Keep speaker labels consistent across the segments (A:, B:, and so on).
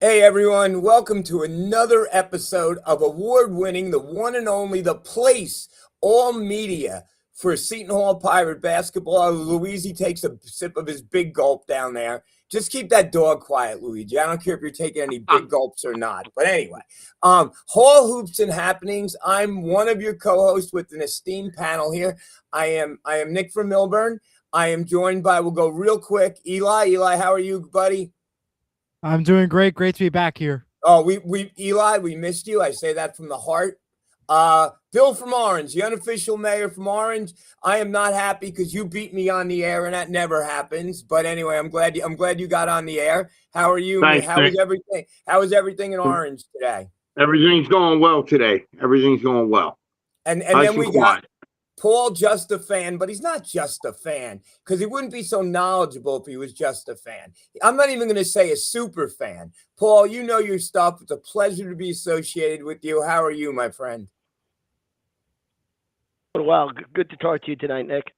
A: Hey everyone, welcome to another episode of award-winning, the one and only, the place, all media for Seton Hall Pirate basketball. Luigi takes a sip of his big gulp down there. Just keep that dog quiet, Luigi. I don't care if you're taking any big gulps or not. But anyway, Hall Hoops and Happenings. I'm one of your co-hosts with an esteemed panel here. I am Nick from Milburn. I am joined by, we'll go real quick, Eli. Eli, how are you, buddy?
B: I'm doing great. Great to be back here.
A: Oh, Eli, we missed you. I say that from the heart. Bill from Orange, the unofficial mayor from Orange. I am not happy because you beat me on the air, and that never happens. But anyway, I'm glad you got on the air. How are you?
C: Thanks,
A: How
C: Nick.
A: is everything? How is everything in Orange today?
C: Everything's going well today. Everything's going well.
A: And
C: Nice
A: then we
C: and
A: got
C: quiet.
A: Paul, just a fan, but he's not just a fan because he wouldn't be so knowledgeable if he was just a fan. I'm not even going to say a super fan. Paul, you know your stuff. It's a pleasure to be associated with you. How are you, my friend?
D: Well, good to talk to you tonight, Nick.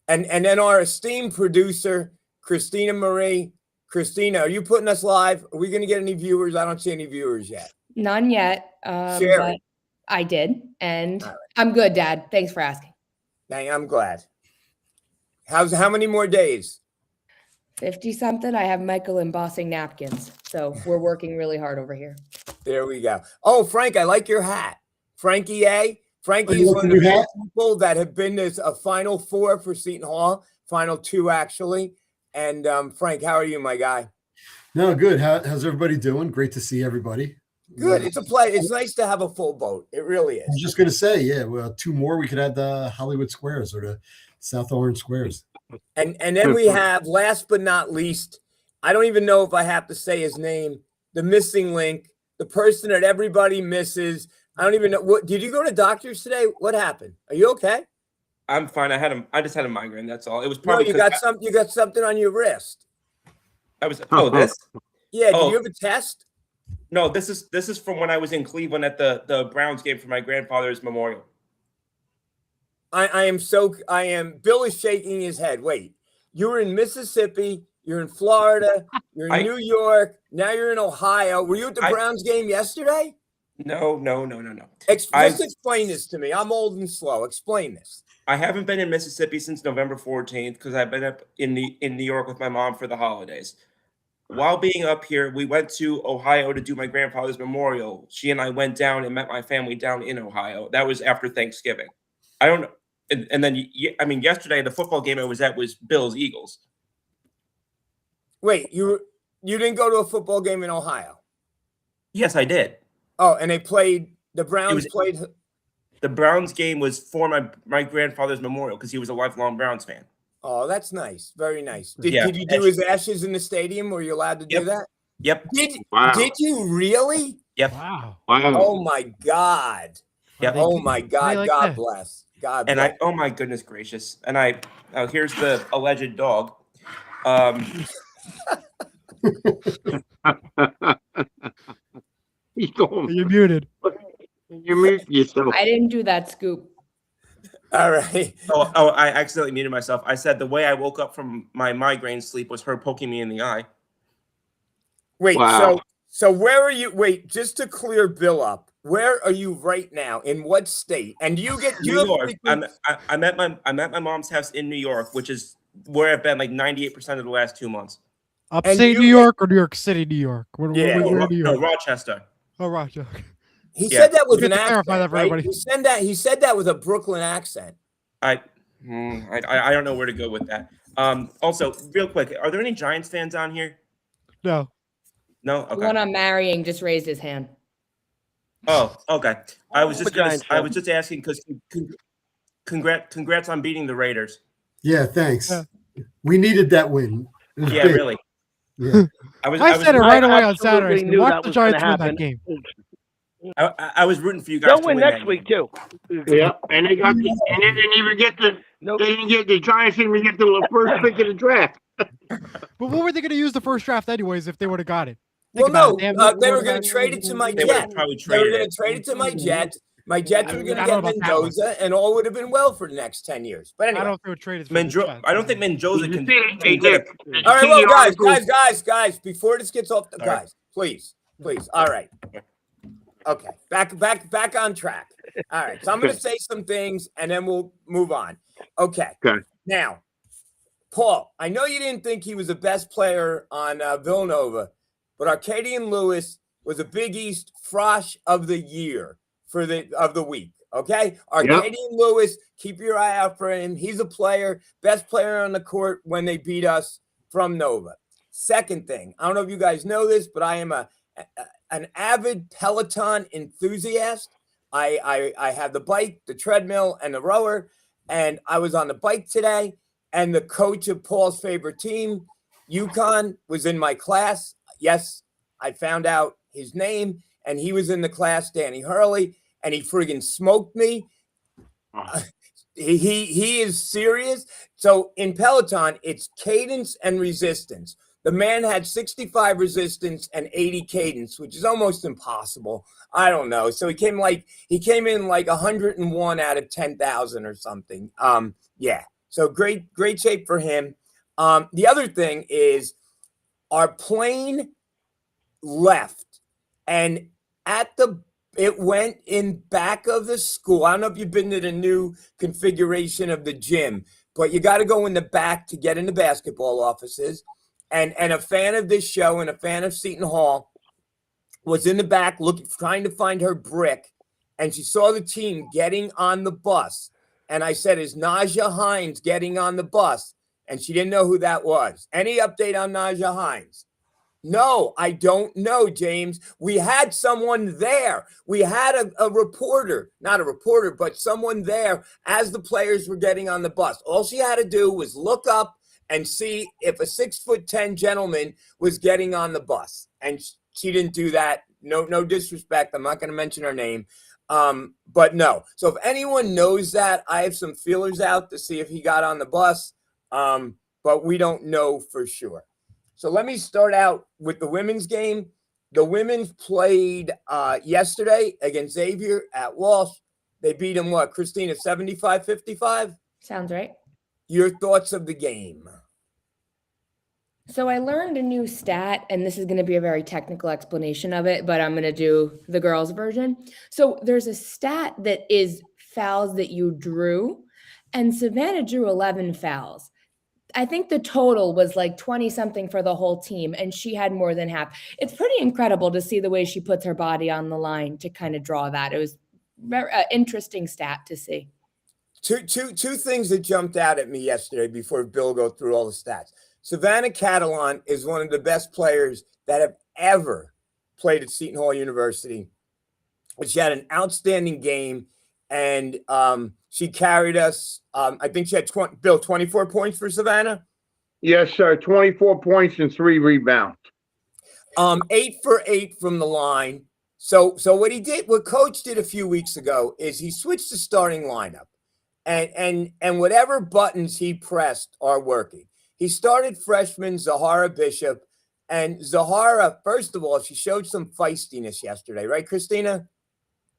A: And then our esteemed producer, Christina Marie. Christina, are you putting us live? Are we going to get any viewers? I don't see any viewers yet.
E: None yet.
A: Share
E: But
A: it.
E: I did, and
A: All right.
E: I'm good, Dad. Thanks for asking.
A: Dang, I'm glad. How many more days?
E: 50-something. I have Michael embossing napkins, so we're working really hard over here.
A: There we go. Oh, Frank, I like your hat. Frankie A. Frankie
F: you
A: is
F: like
A: one
F: the
A: of the
F: new
A: few
F: hat?
A: people that have been to a Final Four for Seton Hall, Final Two, actually. And Frank, how are you, my guy?
F: No, good. How's everybody doing? Great to see everybody.
A: Good. It's a play. It's nice to have a full boat. It really
F: I was
A: is.
F: just going to say, yeah, well, two more, we could add the Hollywood Squares or the South Orange Squares.
A: And then we have, last but not least, I don't even know if I have to say his name, the missing link, the person that everybody misses. I don't even know. What did you go to doctors today? What happened? Are you okay?
G: I'm fine. I just had a migraine. That's all. It was
A: No,
G: probably
A: you got something on your wrist.
G: I was. Oh, this.
A: Yeah. Did
G: Oh.
A: you have a test?
G: No, this is from when I was in Cleveland at the Browns game for my grandfather's memorial.
A: I am. Bill is shaking his head. Wait, you were in Mississippi. You're in Florida. You're in New York. Now you're in Ohio. Were you at the Browns game yesterday?
G: No.
A: Just explain this to me. I'm old and slow. Explain this.
G: I haven't been in Mississippi since November 14th because I've been up in New York with my mom for the holidays. While being up here, we went to Ohio to do my grandfather's memorial. She and I went down and met my family down in Ohio. That was after Thanksgiving. I don't know. And then, I mean, yesterday, the football game I was at was Bills-Eagles.
A: Wait, you didn't go to a football game in Ohio?
G: Yes, I did.
A: Oh, and the Browns played.
G: The Browns game was for my grandfather's memorial because he was a lifelong Browns fan.
A: Oh, that's nice. Very nice. Did you do his ashes in the stadium? Were you allowed to do that?
G: Yep.
C: Wow.
A: Did you really?
G: Yep.
B: Wow.
A: Oh my God.
G: Yep.
A: Oh my God.
B: like
A: God
B: that?
A: bless. God
G: And
A: bless.
G: oh my goodness gracious. And here's the alleged dog.
C: He's going.
B: You're muted.
C: You mute yourself.
E: I didn't do that scoop.
A: All right.
G: Oh, I accidentally muted myself. I said the way I woke up from my migraine sleep was her poking me in the eye.
A: Wait,
C: Wow.
A: so where are you? Wait, just to clear Bill up, where are you right now? In what state? And you
G: New York. I'm at my mom's house in New York, which is where I've been like 98% of the last 2 months.
B: Upstate New York or New York City, New York? Where
A: Yeah.
B: in New
G: No,
B: York?
G: Rochester.
B: Oh, Rochester.
A: He
G: Yeah.
A: said that with
B: Good
A: an
B: to clarify
A: accent,
B: that for
A: right?
B: everybody.
A: He said that with a Brooklyn accent.
G: I don't know where to go with that. Also, real quick, are there any Giants fans on here?
B: No.
G: No.
E: The
G: Okay.
E: one I'm marrying just raised his hand.
G: Oh, okay. I was just
D: Giants fan.
G: asking because congrats on beating the Raiders.
F: Yeah, thanks.
B: Yeah.
F: We needed that win. It was
G: Yeah,
F: big.
G: really.
F: Yeah.
B: I said it right away on Saturday. I said,
D: knew
B: watch
D: that
B: the
D: was gonna
B: Giants win that
D: happen.
B: game.
G: I was rooting for you guys.
D: They'll
G: to
D: win
G: win
D: next
G: that
D: week
G: game.
D: too.
C: Yeah, and they didn't even get
D: Nope.
C: the Giants didn't even get the first pick of the draft.
B: But what were they going to use the first draft anyways if they would have got it?
A: Well,
B: Think about
A: no,
B: it.
A: they were going to trade it to my
G: They would have
A: Jets.
G: probably
A: They were
G: traded
A: going
G: it.
A: to trade it to my Jets. My Jets
B: I
A: were
B: mean,
A: going to
B: I don't
A: get
B: know about that one.
A: Mendoza, and all would have been well for the next 10 years. But
B: I
A: anyway.
B: don't feel traded for the Jets.
G: I don't think Mendoza
C: Did you
G: can,
C: see, hey,
G: can get
C: Nick,
G: a.
C: did you
A: All right,
C: see
A: well,
C: the
A: guys,
C: article?
A: before this gets off the
G: All right.
A: guys, please. All right. Okay, back on track. All right, so I'm going to say some things, and then we'll move on. Okay.
C: Okay.
A: Now, Paul, I know you didn't think he was the best player on Villanova, but Arcadian Lewis was a Big East Frosh of the year of the week. Okay, Arcadian Lewis, keep your eye out for him. He's a player, best player on the court when they beat us from Nova. Second thing, I don't know if you guys know this, but I am an avid Peloton enthusiast. I have the bike, the treadmill, and the rower, and I was on the bike today. And the coach of Paul's favorite team, UConn, was in my class. Yes, I found out his name, and he was in the class, Danny Hurley, and he friggin' smoked me. He is serious. So in Peloton, it's cadence and resistance. The man had 65 resistance and 80 cadence, which is almost impossible. I don't know. So he came in like 101 out of 10,000 or something. Yeah. So great shape for him. The other thing is our plane left, and it went in back of the school. I don't know if you've been to the new configuration of the gym, but you got to go in the back to get in the basketball offices. And a fan of this show and a fan of Seton Hall was in the back trying to find her brick, and she saw the team getting on the bus. And I said, is Naja Hines getting on the bus? And she didn't know who that was. Any update on Naja Hines? No, I don't know, James. We had someone there. We had a reporter, not a reporter, but someone there as the players were getting on the bus. All she had to do was look up and see if a 6'10" gentleman was getting on the bus. And she didn't do that. No disrespect. I'm not going to mention her name. But no. So if anyone knows that, I have some feelers out to see if he got on the bus. But we don't know for sure. So let me start out with the women's game. The women's played yesterday against Xavier at Walsh. They beat them, what, Christina, 75-55?
E: Sounds right.
A: Your thoughts of the game?
E: So I learned a new stat, and this is going to be a very technical explanation of it, but I'm going to do the girls' version. So there's a stat that is fouls that you drew, and Savannah drew 11 fouls. I think the total was like 20 something for the whole team, and she had more than half. It's pretty incredible to see the way she puts her body on the line to kind of draw that. It was very interesting stat to see.
A: Two things that jumped out at me yesterday before Bill go through all the stats. Savannah Catalan is one of the best players that have ever played at Seton Hall University. She had an outstanding game, and she carried us. I think she had 24 points for Savannah.
C: Yes, sir. 24 points and 3 rebounds.
A: 8 for 8 from the line. So what Coach did a few weeks ago is he switched the starting lineup, and whatever buttons he pressed are working. He started freshman Zahara Bishop, and Zahara, first of all, she showed some feistiness yesterday, right, Christina?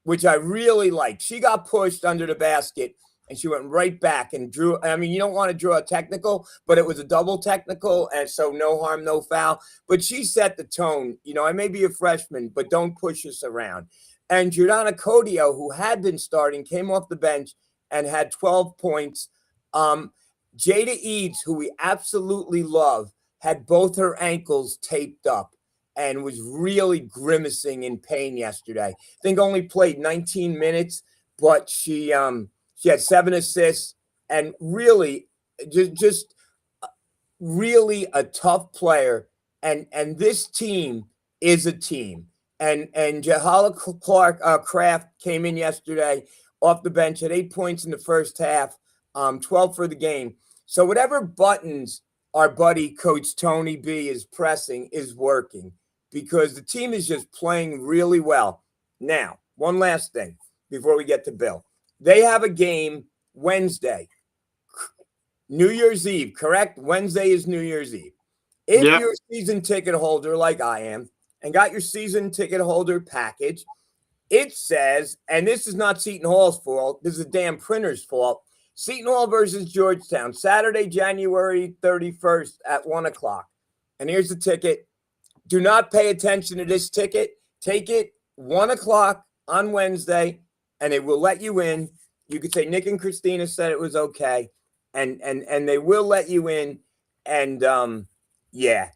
A: Which I really liked. She got pushed under the basket, and she went right back and drew. I mean, you don't want to draw a technical, but it was a double technical, and so no harm, no foul. But she set the tone. I may be a freshman, but don't push us around. And Jordana Codio, who had been starting, came off the bench and had 12 points. Jada Eads, who we absolutely love, had both her ankles taped up and was really grimacing in pain yesterday. I think only played 19 minutes, but she had 7 assists and really just really a tough player. And this team is a team. And Jahala Kraft came in yesterday off the bench at 8 points in the first half, 12 for the game. So whatever buttons our buddy Coach Tony B is pressing is working because the team is just playing really well. Now, one last thing before we get to Bill. They have a game Wednesday, New Year's Eve, correct? Wednesday is New Year's Eve. If you're a season ticket holder like I am and got your season ticket holder package, It says, and this is not Seton Hall's fault, this is the damn printer's fault. Seton Hall versus Georgetown, Saturday, January 31st at 1 o'clock. And here's the ticket. Do not pay attention to this ticket. Take it 1 o'clock on Wednesday, and it will let you in. You could say Nick and Christina said it was okay, and they will let you in. And yeah,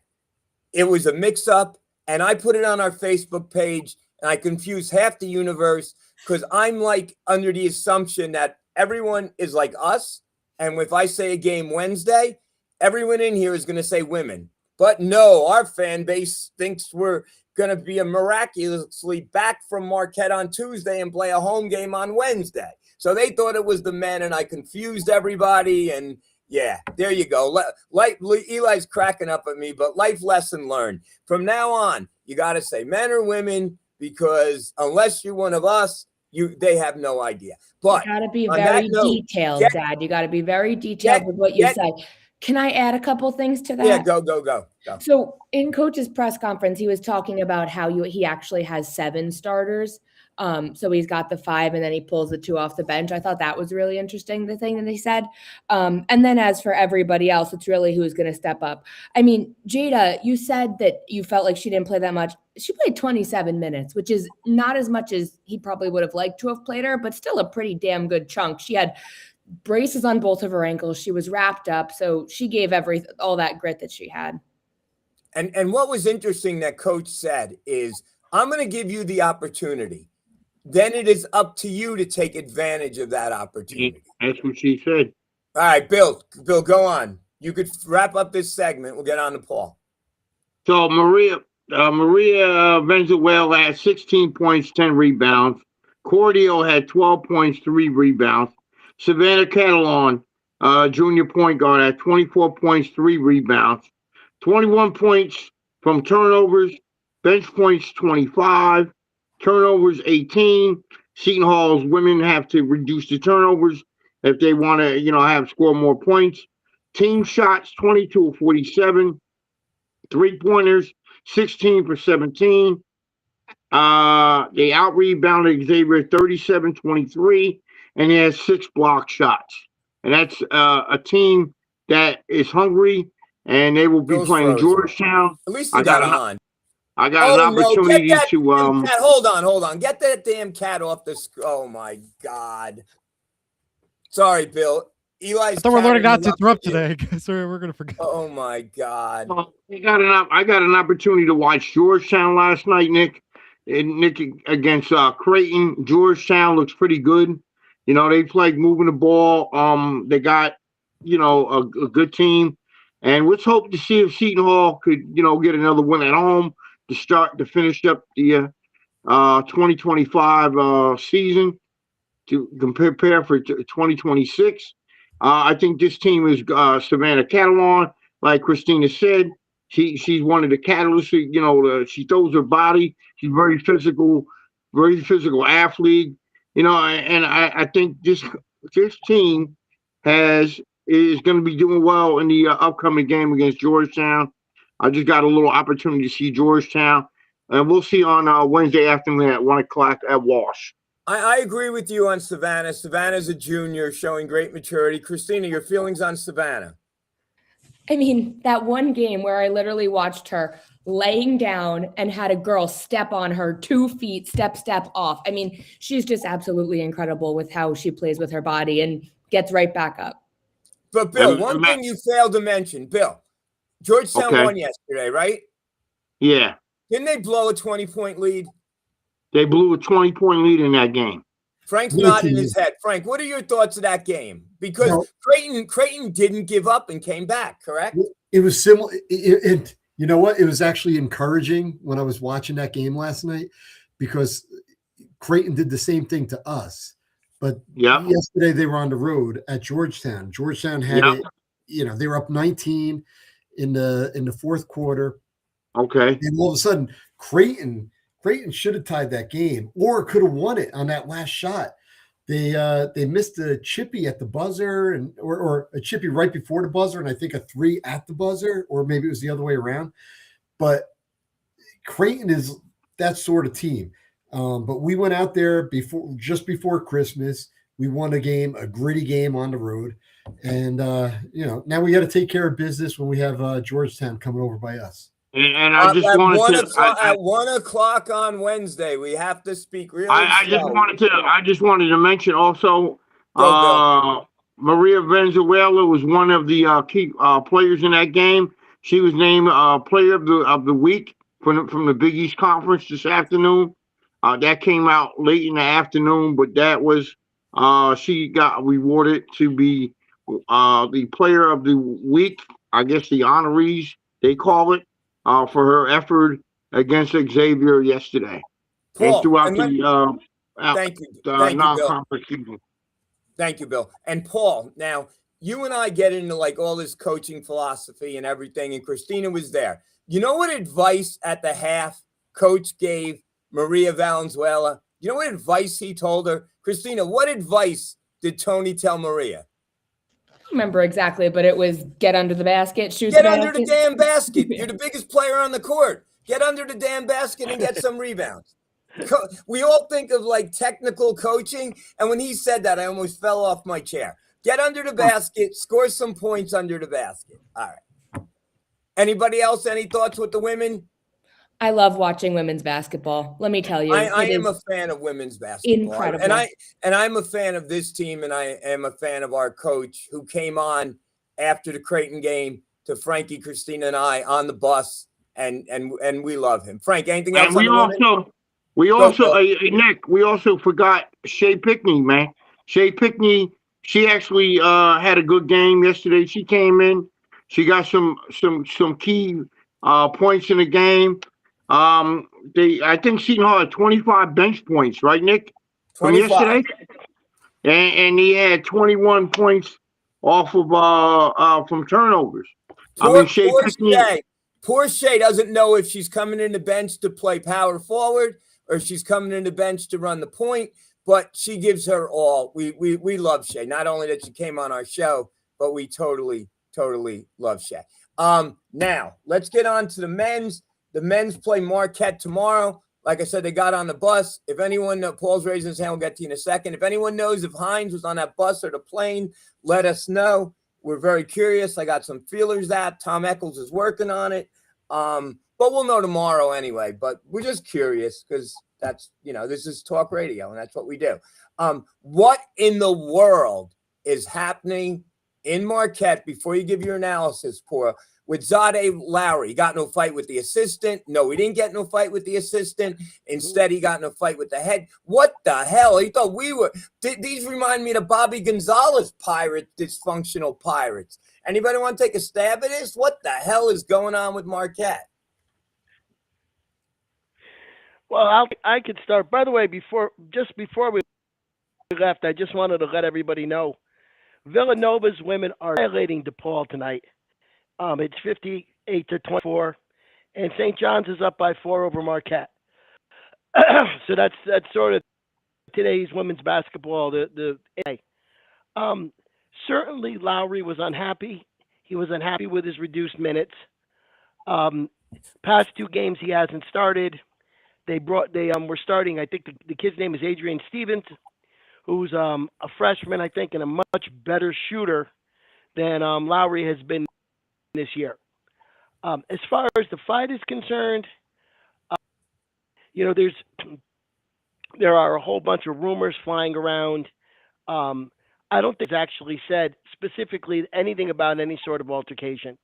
A: it was a mix-up, and I put it on our Facebook page, and I confused half the universe because I'm like under the assumption that everyone is like us, and if I say a game Wednesday, everyone in here is going to say women. But no, our fan base thinks we're going to be miraculously back from Marquette on Tuesday and play a home game on Wednesday. So they thought it was the men, and I confused everybody. And yeah, there you go. Eli's cracking up at me, but life lesson learned. From now on, you got to say men or women, because unless you're one of us, they have no idea. But
E: you got to be very detailed, Dad. You got to be very detailed with what you say. Can I add a couple things to that?
A: Yeah, go.
E: So in Coach's press conference, he was talking about how he actually has 7 starters. So he's got the 5 and then he pulls the 2 off the bench. I thought that was really interesting, the thing that they said. And then as for everybody else, it's really who's going to step up. I mean, Jada, you said that you felt like she didn't play that much. She played 27 minutes, which is not as much as he probably would have liked to have played her, but still a pretty damn good chunk. She had braces on both of her ankles. She was wrapped up. So she gave all that grit that she had.
A: And what was interesting that Coach said is, I'm going to give you the opportunity. Then it is up to you to take advantage of that opportunity.
C: That's what she said.
A: All right, Bill, go on. You could wrap up this segment. We'll get on to Paul.
C: So Maria Venezuela had 16 points, 10 rebounds. Cordio had 12 points, 3 rebounds. Savannah Catalan, junior point guard, had 24 points, 3 rebounds. 21 points from turnovers, bench points 25, turnovers 18. Seton Hall's women have to reduce the turnovers if they want to, score more points. Team shots 22 of 47, 3-pointers 16 for 17. They out rebounded Xavier 37-23, and he has 6 block shots. And that's a team that is hungry, and they will be playing Georgetown.
A: At least you got on.
C: I got an opportunity
A: cat,
C: to
A: hold on. Get that damn cat off the oh my God. Sorry, Bill. Eli's
B: I thought we're learning not to interrupt today, so we're gonna forget.
A: Oh my God.
C: Well, I got an opportunity to watch Georgetown last night, Nick. And Nick against Creighton. Georgetown looks pretty good. They played moving the ball. They got, a good team. And let's hope to see if Seton Hall could, get another win at home to finish up the 2025 season to prepare for 2026. I think this team is Savannah Catalan, like Christina said. She's one of the catalysts. She throws her body. She's very physical athlete. And I think this team is going to be doing well in the upcoming game against Georgetown. I just got a little opportunity to see Georgetown, and we'll see on Wednesday afternoon at 1 o'clock at Walsh.
A: I agree with you on Savannah. Savannah's a junior showing great maturity. Christina, your feelings on Savannah?
E: I mean, that one game where I literally watched her laying down and had a girl step on her 2 feet, step off. I mean, she's just absolutely incredible with how she plays with her body and gets right back up.
A: But Bill, one thing you failed to mention, Bill, Georgetown won yesterday, right?
C: Yeah.
A: Didn't they blow a 20-point lead?
C: They blew a 20-point lead in that game.
A: Frank's nodding his head. Frank, what are your thoughts of that game? Because Creighton didn't give up and came back, correct?
F: It was similar. You know what? It was actually encouraging when I was watching that game last night, because Creighton did the same thing to us. But yesterday they were on the road at Georgetown. Georgetown had it, they were up 19 in the fourth quarter.
C: Okay.
F: And all of a sudden, Creighton should have tied that game or could have won it on that last shot. They missed a chippy at the buzzer or a chippy right before the buzzer, and I think a 3 at the buzzer, or maybe it was the other way around. But Creighton is that sort of team. But we went out there just before Christmas. We won a game, a gritty game on the road. And, now we got to take care of business when we have Georgetown coming over by us.
C: And I just wanted to.
A: At 1 o'clock on Wednesday, we have to speak really
C: I just wanted to mention also. Maria Venezuela was one of the key players in that game. She was named Player of the Week from the Big East Conference this afternoon. That came out late in the afternoon, but that was she got rewarded to be the Player of the Week. I guess the honorees they call it for her effort against Xavier yesterday
A: Paul,
C: and throughout the
A: thank you,
C: non-conference season.
A: Thank you, Bill. And Paul, now you and I get into like all this coaching philosophy and everything, and Christina was there. You know what advice at the half Coach gave Maria Valenzuela? You know what advice he told her? Christina, what advice did Tony tell Maria?
E: I don't remember exactly, but it was get under the basket, shoot
A: Get under the damn basket. You're the biggest player on the court. Get under the damn basket and get some rebounds. We all think of like technical coaching, and when he said that, I almost fell off my chair. Get under the basket, score some points under the basket. All right. Anybody else? Any thoughts with the women?
E: I love watching women's basketball. Let me tell you,
A: I am a fan of women's basketball.
E: Incredible.
A: And I'm a fan of this team, and I am a fan of our coach who came on after the Creighton game to Frankie, Christina, and I on the bus, and we love him. Frank, anything else?
C: And we also, Nick, we also forgot Shea Pickney, man. Shea Pickney, she actually had a good game yesterday. She came in, she got some key points in the game. I think Seton Hall had 25 bench points, right, Nick?
A: 25.
C: From yesterday, and he had 21 points off of from turnovers. Shea Pickney.
A: Poor Shea doesn't know if she's coming in the bench to play power forward or she's coming in the bench to run the point, but she gives her all. We love Shea. Not only that she came on our show, but we totally love Shea. Now let's get on to the men's. The men's play Marquette tomorrow. Like I said, they got on the bus. If anyone, Paul's raising his hand, we'll get to you in a second. If anyone knows if Hines was on that bus or the plane, let us know. We're very curious. I got some feelers out. Tom Eccles is working on it. But we'll know tomorrow anyway. But we're just curious because that's, this is talk radio and that's what we do. What in the world is happening in Marquette before you give your analysis, Paul, with Zadeh Lowry? He got in a fight with the assistant. No, he didn't get in a fight with the assistant. Instead, he got in a fight with the head. What the hell? He thought we were. These remind me of the Bobby Gonzalez dysfunctional Pirates. Anybody want to take a stab at this? What the hell is going on with Marquette?
D: Well, I could start. By the way, before we left, I just wanted to let everybody know Villanova's women are violating DePaul tonight. It's 58-24, and St. John's is up by 4 over Marquette. So that's sort of today's women's basketball. Certainly Lowry was unhappy. He was unhappy with his reduced minutes. Past 2 games he hasn't started. They were starting. I think the kid's name is Adrian Stevens, who's a freshman, I think, and a much better shooter than Lowry has been this year. As far as the fight is concerned, there are a whole bunch of rumors flying around. I don't think it's actually said specifically anything about any sort of altercation.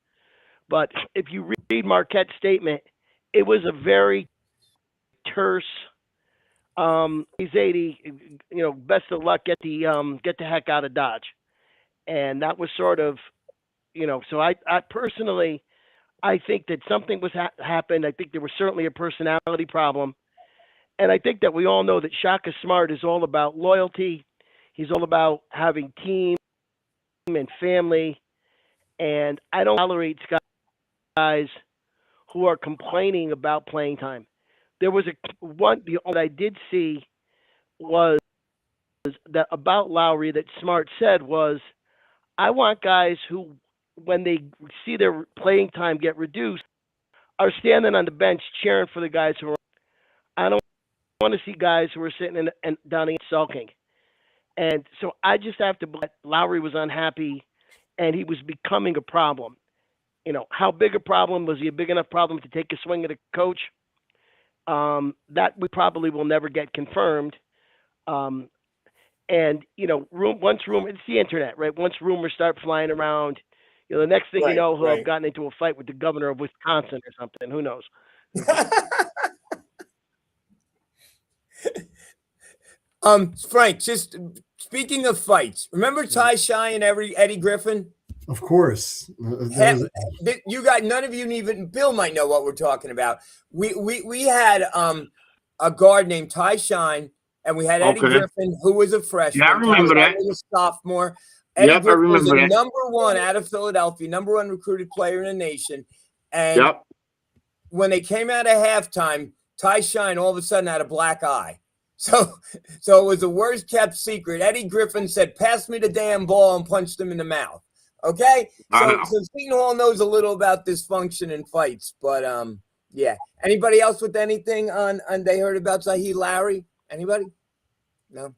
D: But if you read Marquette's statement, it was a very terse. He's 80. Best of luck. Get the heck out of Dodge. And that was sort of, So I personally, I think that something was happened. I think there was certainly a personality problem, and I think that we all know that Shaka Smart is all about loyalty. He's all about having team and family, and I don't tolerate guys who are complaining about playing time. There was what I did see was that about Lowry that Smart said was, I want guys who, when they see their playing time get reduced, are standing on the bench cheering for the guys who are. I don't want to see guys who are sitting and down and sulking. And so I just have to believe Lowry was unhappy and he was becoming a problem. How big a problem? Was he a big enough problem to take a swing at a coach? That we probably will never get confirmed. Once it's the internet, right? Once rumors start flying around, the next thing you know, he'll have gotten into a fight with the governor of Wisconsin or something. Who knows?
A: Frank, just speaking of fights, remember Ty Shy and Eddie Griffin?
F: Of course.
A: You got none of you even Bill might know what we're talking about. We had a guard named Ty Shine, and we had Eddie Griffin, who was a freshman.
C: Yeah, I remember that.
A: Was a sophomore. Eddie Griffin
C: I remember
A: was
C: that.
A: number one out of Philadelphia, number one recruited player in the nation. And when they came out of halftime, Ty Shine all of a sudden had a black eye. So it was the worst kept secret. Eddie Griffin said, "Pass me the damn ball," and punched him in the mouth. Okay, so Seton Hall knows a little about dysfunction in fights, but yeah. Anybody else with anything on they heard about Zahid Lowry? Anybody? No.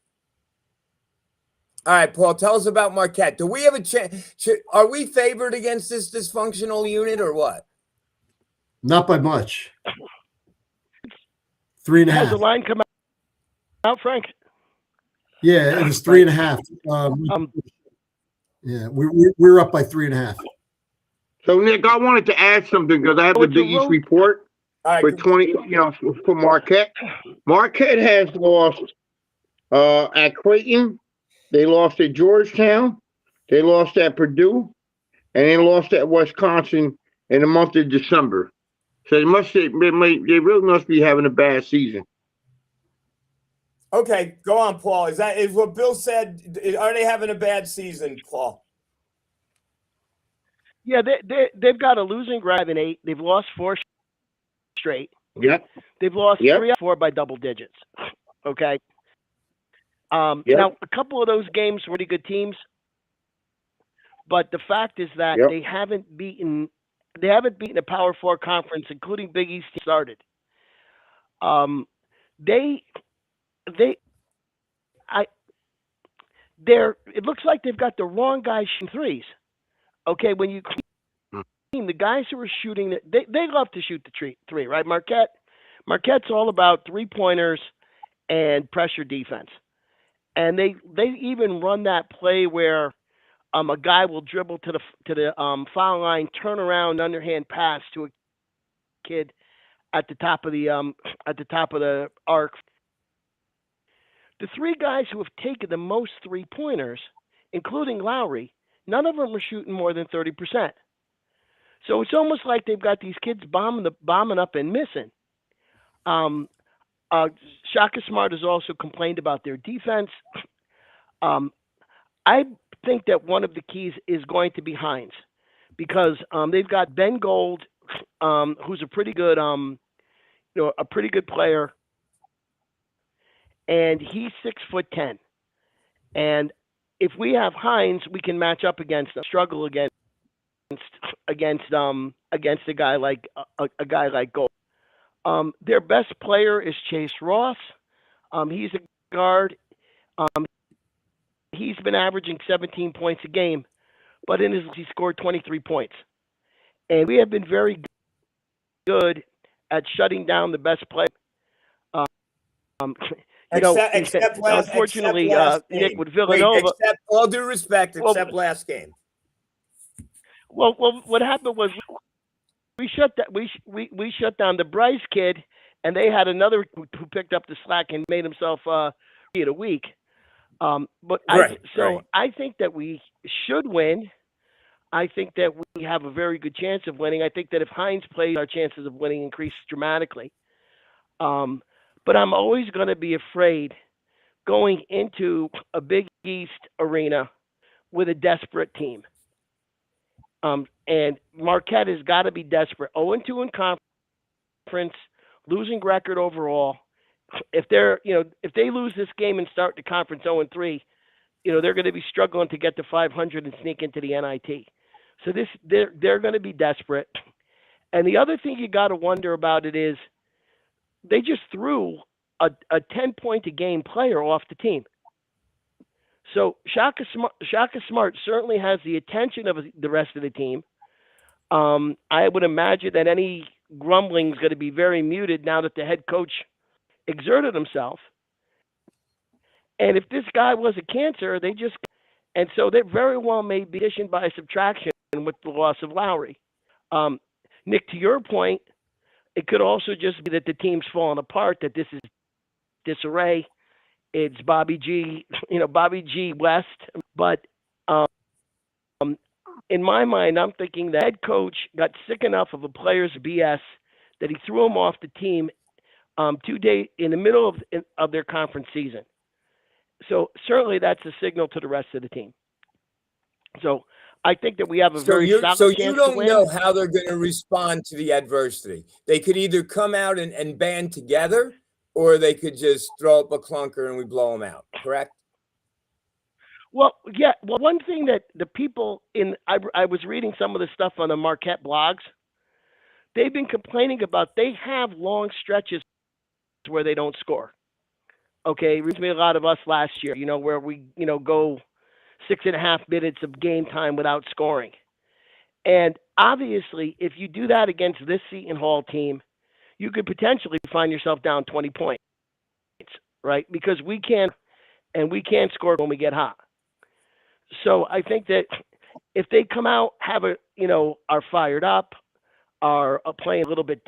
A: All right, Paul, tell us about Marquette. Do we have a chance? Are we favored against this dysfunctional unit or what?
F: Not by much. 3.5.
D: Has the line come out, Frank?
F: Yeah, it was 3.5. Yeah, we're up by 3.5.
C: So Nick, I wanted to add something because I have the Big East report for 20. For Marquette. Marquette has lost at Creighton. They lost at Georgetown. They lost at Purdue, and they lost at Wisconsin in the month of December. So they really must be having a bad season.
A: Okay, go on, Paul. Is what Bill said? Are they having a bad season, Paul?
D: Yeah, they've got a losing record in 8. They've lost 4 straight.
C: Yep.
D: They've lost 3 out of 4 by double digits. Okay. Now a couple of those games were pretty good teams, but the fact is that they haven't beaten a Power 4 conference, including Big East started. It looks like they've got the wrong guys shooting threes. Okay, when you clean the guys who are shooting, they love to shoot the three, right? Marquette's all about 3-pointers and pressure defense, and they even run that play where a guy will dribble to the foul line, turn around, underhand pass to a kid at the top of the arc. The 3 guys who have taken the most 3-pointers, including Lowry, none of them are shooting more than 30%. So it's almost like they've got these kids bombing up and missing. Shaka Smart has also complained about their defense. I think that one of the keys is going to be Hines, because they've got Ben Gold, who's a pretty good player, and he's 6'10", and if we have Hines, we can match up against struggle against a guy like Gold. Their best player is Chase Ross. He's a guard. He's been averaging 17 points a game, but he scored 23 points. And we have been very good at shutting down the best player. Unfortunately, Nick, with Villanova.
A: Except, all due respect, except last game.
D: Well, what happened was we shut down the Bryce kid, and they had another who picked up the slack and made himself a week. I think that we should win. I think that we have a very good chance of winning. I think that if Hines plays, our chances of winning increase dramatically. But I'm always going to be afraid going into a Big East arena with a desperate team. And Marquette has got to be desperate. 0-2 in conference, losing record overall. If they lose this game and start the conference 0-3, they're going to be struggling to get to 500 and sneak into the NIT. So they're going to be desperate. And the other thing you got to wonder about it is they just threw a 10-point-a-game player off the team. So Shaka Smart certainly has the attention of the rest of the team. I would imagine that any grumbling is going to be very muted now that the head coach exerted himself. And if this guy was a cancer, and so they very well may be addition by subtraction with the loss of Lowry. Nick, to your point, it could also just be that the team's falling apart, that this is disarray. It's Bobby G West. But in my mind, I'm thinking the head coach got sick enough of a player's BS that he threw him off the team 2 days in the middle of their conference season. So certainly that's a signal to the rest of the team. So I think that we have a very solid chance to win.
A: So you don't know how they're going to respond to the adversity. They could either come out and band together, or they could just throw up a clunker and we blow them out, correct?
D: Well, yeah. Well, one thing that the people I was reading some of the stuff on the Marquette blogs. They've been complaining about they have long stretches where they don't score. Okay, it reminds me a lot of us last year, where we, go 6.5 minutes of game time without scoring. And obviously, if you do that against this Seton Hall team, you could potentially find yourself down 20 points, right? Because we can't score when we get hot. So I think that if they come out, are fired up, are playing a little bit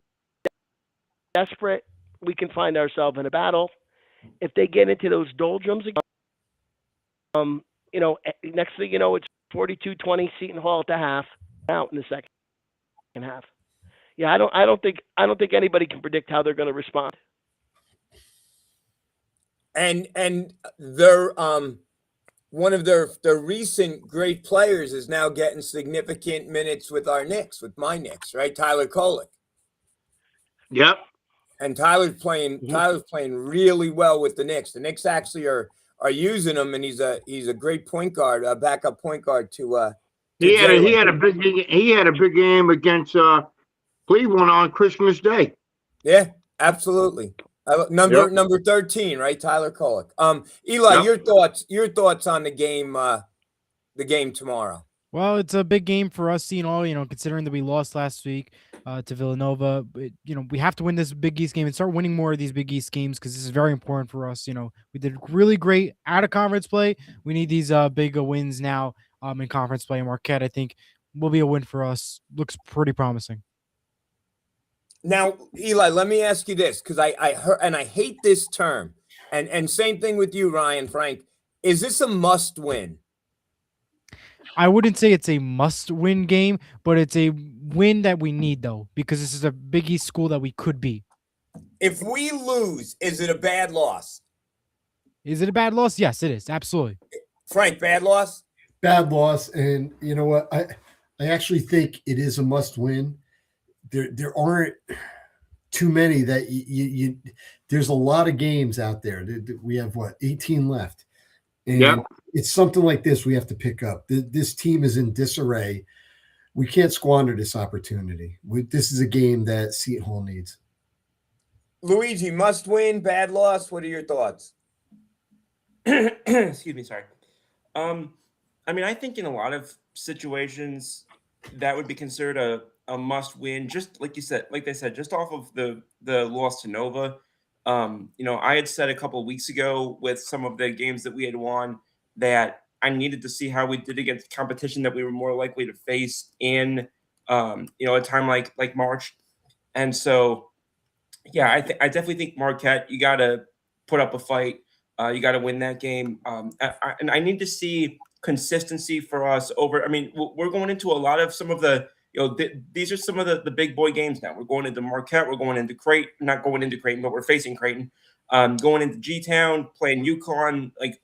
D: desperate, we can find ourselves in a battle. If they get into those doldrums again, next thing you know, it's 42-20 Seton Hall at the half, out in the second half. Yeah, I don't think anybody can predict how they're going to respond.
A: And their one of their recent great players is now getting significant minutes with my Knicks, right? Tyler Kolek.
C: Yep.
A: And Tyler's playing really well with the Knicks. The Knicks actually are using him, and he's a great point guard, a backup point guard to
C: he had a big game against Cleveland on Christmas Day.
A: Yeah, absolutely. Number 13, right? Tyler Kolek. Eli,
C: Yep.
A: your thoughts on the game tomorrow.
B: Well, it's a big game for us, Seton Hall, considering that we lost last week to Villanova. But, we have to win this Big East game and start winning more of these Big East games because this is very important for us. We did really great out of conference play. We need these big wins now in conference play. And Marquette, I think, will be a win for us. Looks pretty promising.
A: Now, Eli, let me ask you this, because I heard, and I hate this term, and same thing with you, Ryan, Frank. Is this a must win?
B: I wouldn't say it's a must-win game, but it's a win that we need, though, because this is a Big East school that we could be.
A: If we lose, is it a bad loss?
B: Is it a bad loss? Yes, it is. Absolutely.
A: Frank, bad loss?
F: Bad loss. And you know what? I actually think it is a must-win. There aren't too many that you there's a lot of games out there. We have 18 left. And it's something like this we have to pick up. This team is in disarray. We can't squander this opportunity. This is a game that Seton Hall needs.
A: Luigi, must win, bad loss. What are your thoughts?
G: Excuse me, sorry. I think in a lot of situations that would be considered a must win, just like they said, just off of the loss to Nova. I had said a couple of weeks ago with some of the games that we had won that I needed to see how we did against competition that we were more likely to face in, a time like March. And so, yeah, I definitely think Marquette, you got to put up a fight. You got to win that game. And I need to see consistency for us over. We're going into a lot of some of the, these are some of the big boy games now. We're going into Marquette. We're going into Creighton. Not going into Creighton, but we're facing Creighton. Going into G-Town, playing UConn. Like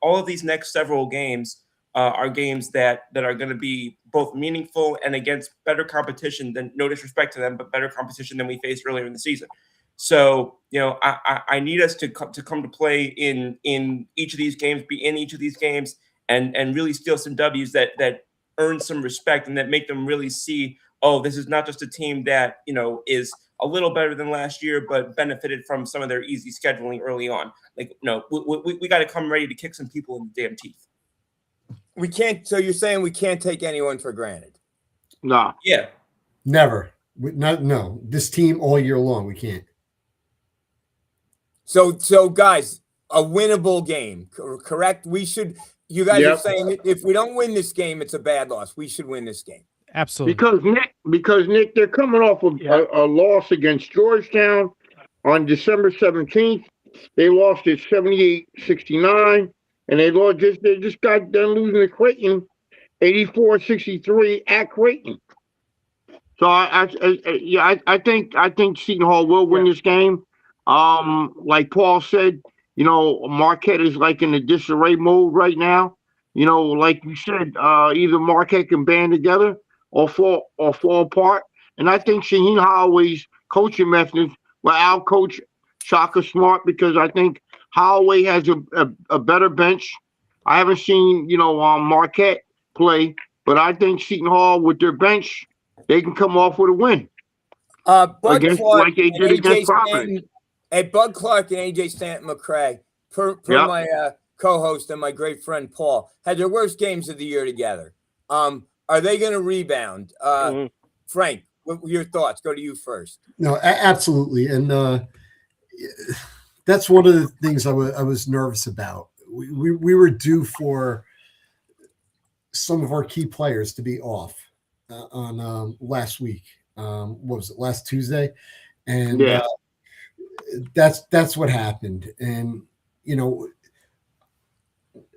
G: all of these next several games are games that are going to be both meaningful and against better competition than, no disrespect to them, but better competition than we faced earlier in the season. So, I need us to come to play in each of these games, be in each of these games, and really steal some W's that earn some respect and that make them really see, oh, this is not just a team that, is a little better than last year, but benefited from some of their easy scheduling early on. Like, we got to come ready to kick some people in the damn teeth.
A: We can't. So you're saying we can't take anyone for granted?
C: No.
G: Yeah.
F: Never. No. This team all year long, we can't.
A: So guys, a winnable game, correct? We should. You guys are saying if we don't win this game, it's a bad loss. We should win this game.
B: Absolutely.
C: Because Nick, they're coming off of a loss against Georgetown on December 17th. They lost at 78-69, and they just got done losing to Creighton 84-63 at Creighton. So I think Seton Hall will win this game. Like Paul said, Marquette is like in a disarray mode right now. Like you said, either Marquette can band together or fall apart. And I think Shaheen Holloway's coaching methods will outcoach Shaka Smart, because I think Holloway has a better bench. I haven't seen Marquette play, but I think Seton Hall with their bench, they can come off with a win.
A: Bud
C: against,
A: Clark
C: like they did against Providence.
A: Bud Clark and AJ Stanton McCray, per my co-host and my great friend Paul, had their worst games of the year together. Are they going to rebound? Frank, what were your thoughts? Go to you first.
F: No, absolutely. And that's one of the things I was nervous about. We were due for some of our key players to be off on last week. What was it, last Tuesday? And that's what happened. And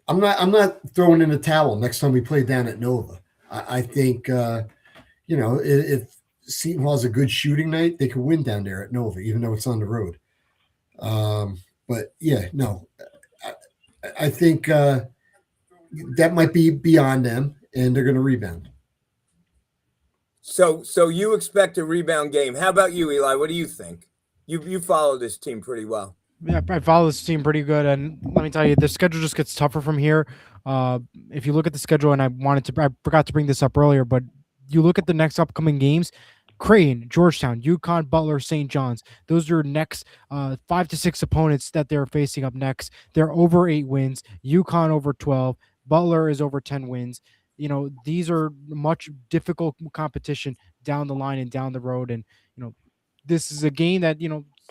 F: I'm not throwing in a towel next time we play down at Nova. I think if Seton Hall's a good shooting night, they could win down there at Nova, even though it's on the road. But yeah, no, I think that might be beyond them, and they're going to rebound.
A: So you expect a rebound game. How about you, Eli? What do you think? You follow this team pretty well.
B: Yeah, I follow this team pretty good, and let me tell you, the schedule just gets tougher from here. If you look at the schedule, and I forgot to bring this up earlier, but you look at the next upcoming games: Creighton, Georgetown, UConn, Butler, St. John's. Those are your next 5 to 6 opponents that they're facing up next. They're over 8 wins. UConn over 12. Butler is over 10 wins. These are much difficult competition down the line and down the road. And, this is a game that,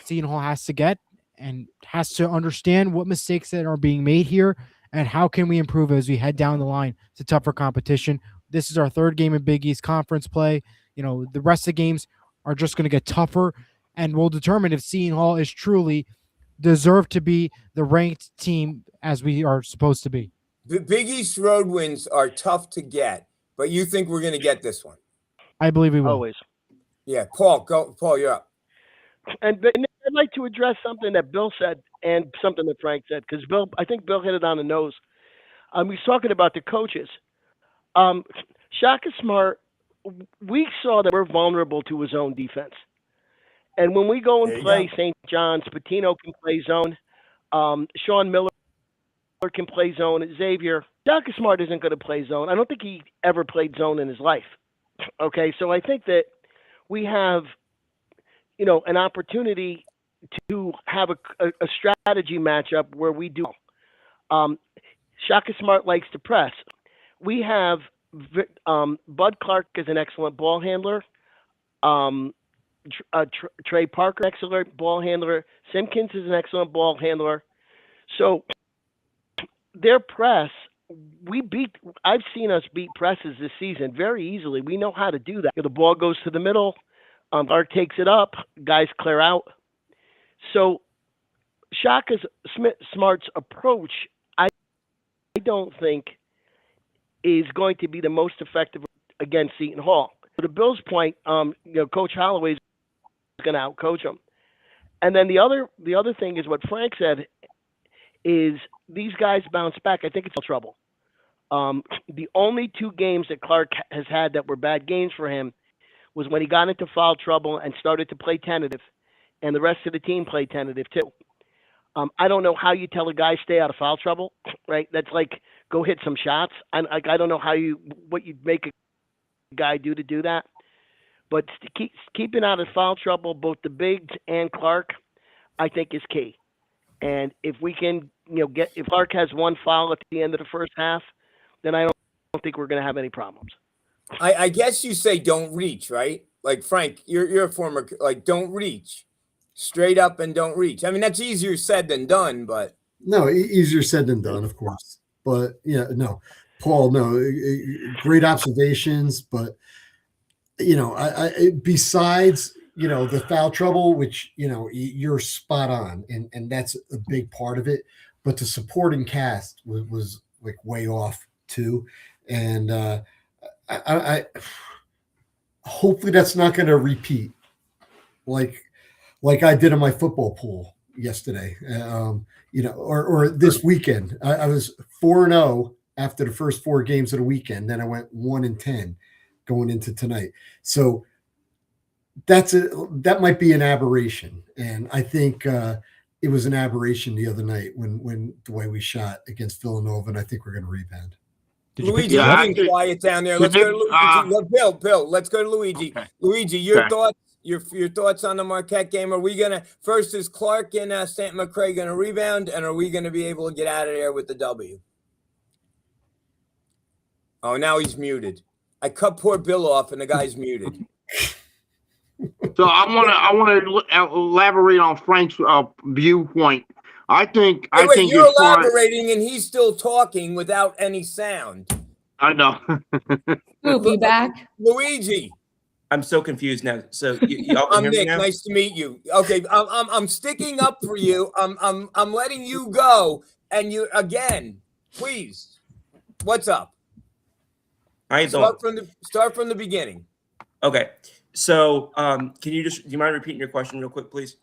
B: Seton Hall has to get and has to understand what mistakes that are being made here and how can we improve as we head down the line to tougher competition. This is our third game in Big East Conference play. The rest of the games are just going to get tougher, and we'll determine if Seton Hall is truly deserved to be the ranked team as we are supposed to be.
A: The Big East road wins are tough to get, but you think we're going to get this one?
B: I believe we will.
D: Always.
A: Yeah, Paul, go. Paul, you're up.
D: And I'd like to address something that Bill said and something that Frank said, because I think Bill hit it on the nose. He's talking about the coaches. Shaka Smart, we saw that we're vulnerable to his own defense. And when we go and play St. John's, Patino can play zone. Sean Miller can play zone. Xavier, Shaka Smart isn't going to play zone. I don't think he ever played zone in his life. Okay, so I think that we have, an opportunity to have a strategy matchup where we do. Shaka Smart likes to press. We have Bud Clark is an excellent ball handler. Trey Parker, excellent ball handler. Simpkins is an excellent ball handler. So their press, I've seen us beat presses this season very easily. We know how to do that. The ball goes to the middle. Clark takes it up. Guys clear out. So Shaka Smart's approach, I don't think is going to be the most effective against Seton Hall. To Bill's point, Coach Holloway is going to outcoach him. And then the other thing is what Frank said is these guys bounce back. I think it's trouble. The only 2 games that Clark has had that were bad games for him was when he got into foul trouble and started to play tentative, and the rest of the team played tentative too. I don't know how you tell a guy stay out of foul trouble, right? That's like go hit some shots. I don't know what you'd make a guy do to do that. But keeping out of foul trouble, both the bigs and Clark, I think is key. And if we can, if Clark has one foul at the end of the first half, then I don't think we're going to have any problems.
A: I guess you say don't reach, right? Like Frank, you're a former, like, don't reach, straight up and don't reach. I mean, that's easier said than done, but
F: no, easier said than done, of course. But no, Paul, no, great observations. But I besides the foul trouble, which you're spot on, and that's a big part of it. But the supporting cast was like way off too, and I hopefully that's not going to repeat like I did in my football pool yesterday, or this weekend. I was 4-0 after the first 4 games of the weekend. Then I went 1-10 going into tonight. So that might be an aberration. And I think it was an aberration the other night when the way we shot against Villanova, and I think we're going to rebound.
A: Luigi, you can quiet down there. Let's go to Luigi. Bill, let's go to Luigi. Okay. Luigi, your thoughts? Your thoughts on the Marquette game? Are we gonna first? Is Clark and St. McCray gonna rebound, and are we gonna be able to get out of there with the W? Oh, now he's muted. I cut poor Bill off, and the guy's muted.
C: So I want to elaborate on Frank's viewpoint. I think
A: you're elaborating, and he's still talking without any sound.
C: I know.
E: We'll be back.
A: Luigi.
G: I'm so confused now. So y'all can
A: I'm
G: hear
A: Nick.
G: me now?
A: Nice to meet you. Okay, I'm sticking up for you. I'm letting you go, and you again, please. What's up? Start from the beginning.
G: Okay. So, do you mind repeating your question real quick, please?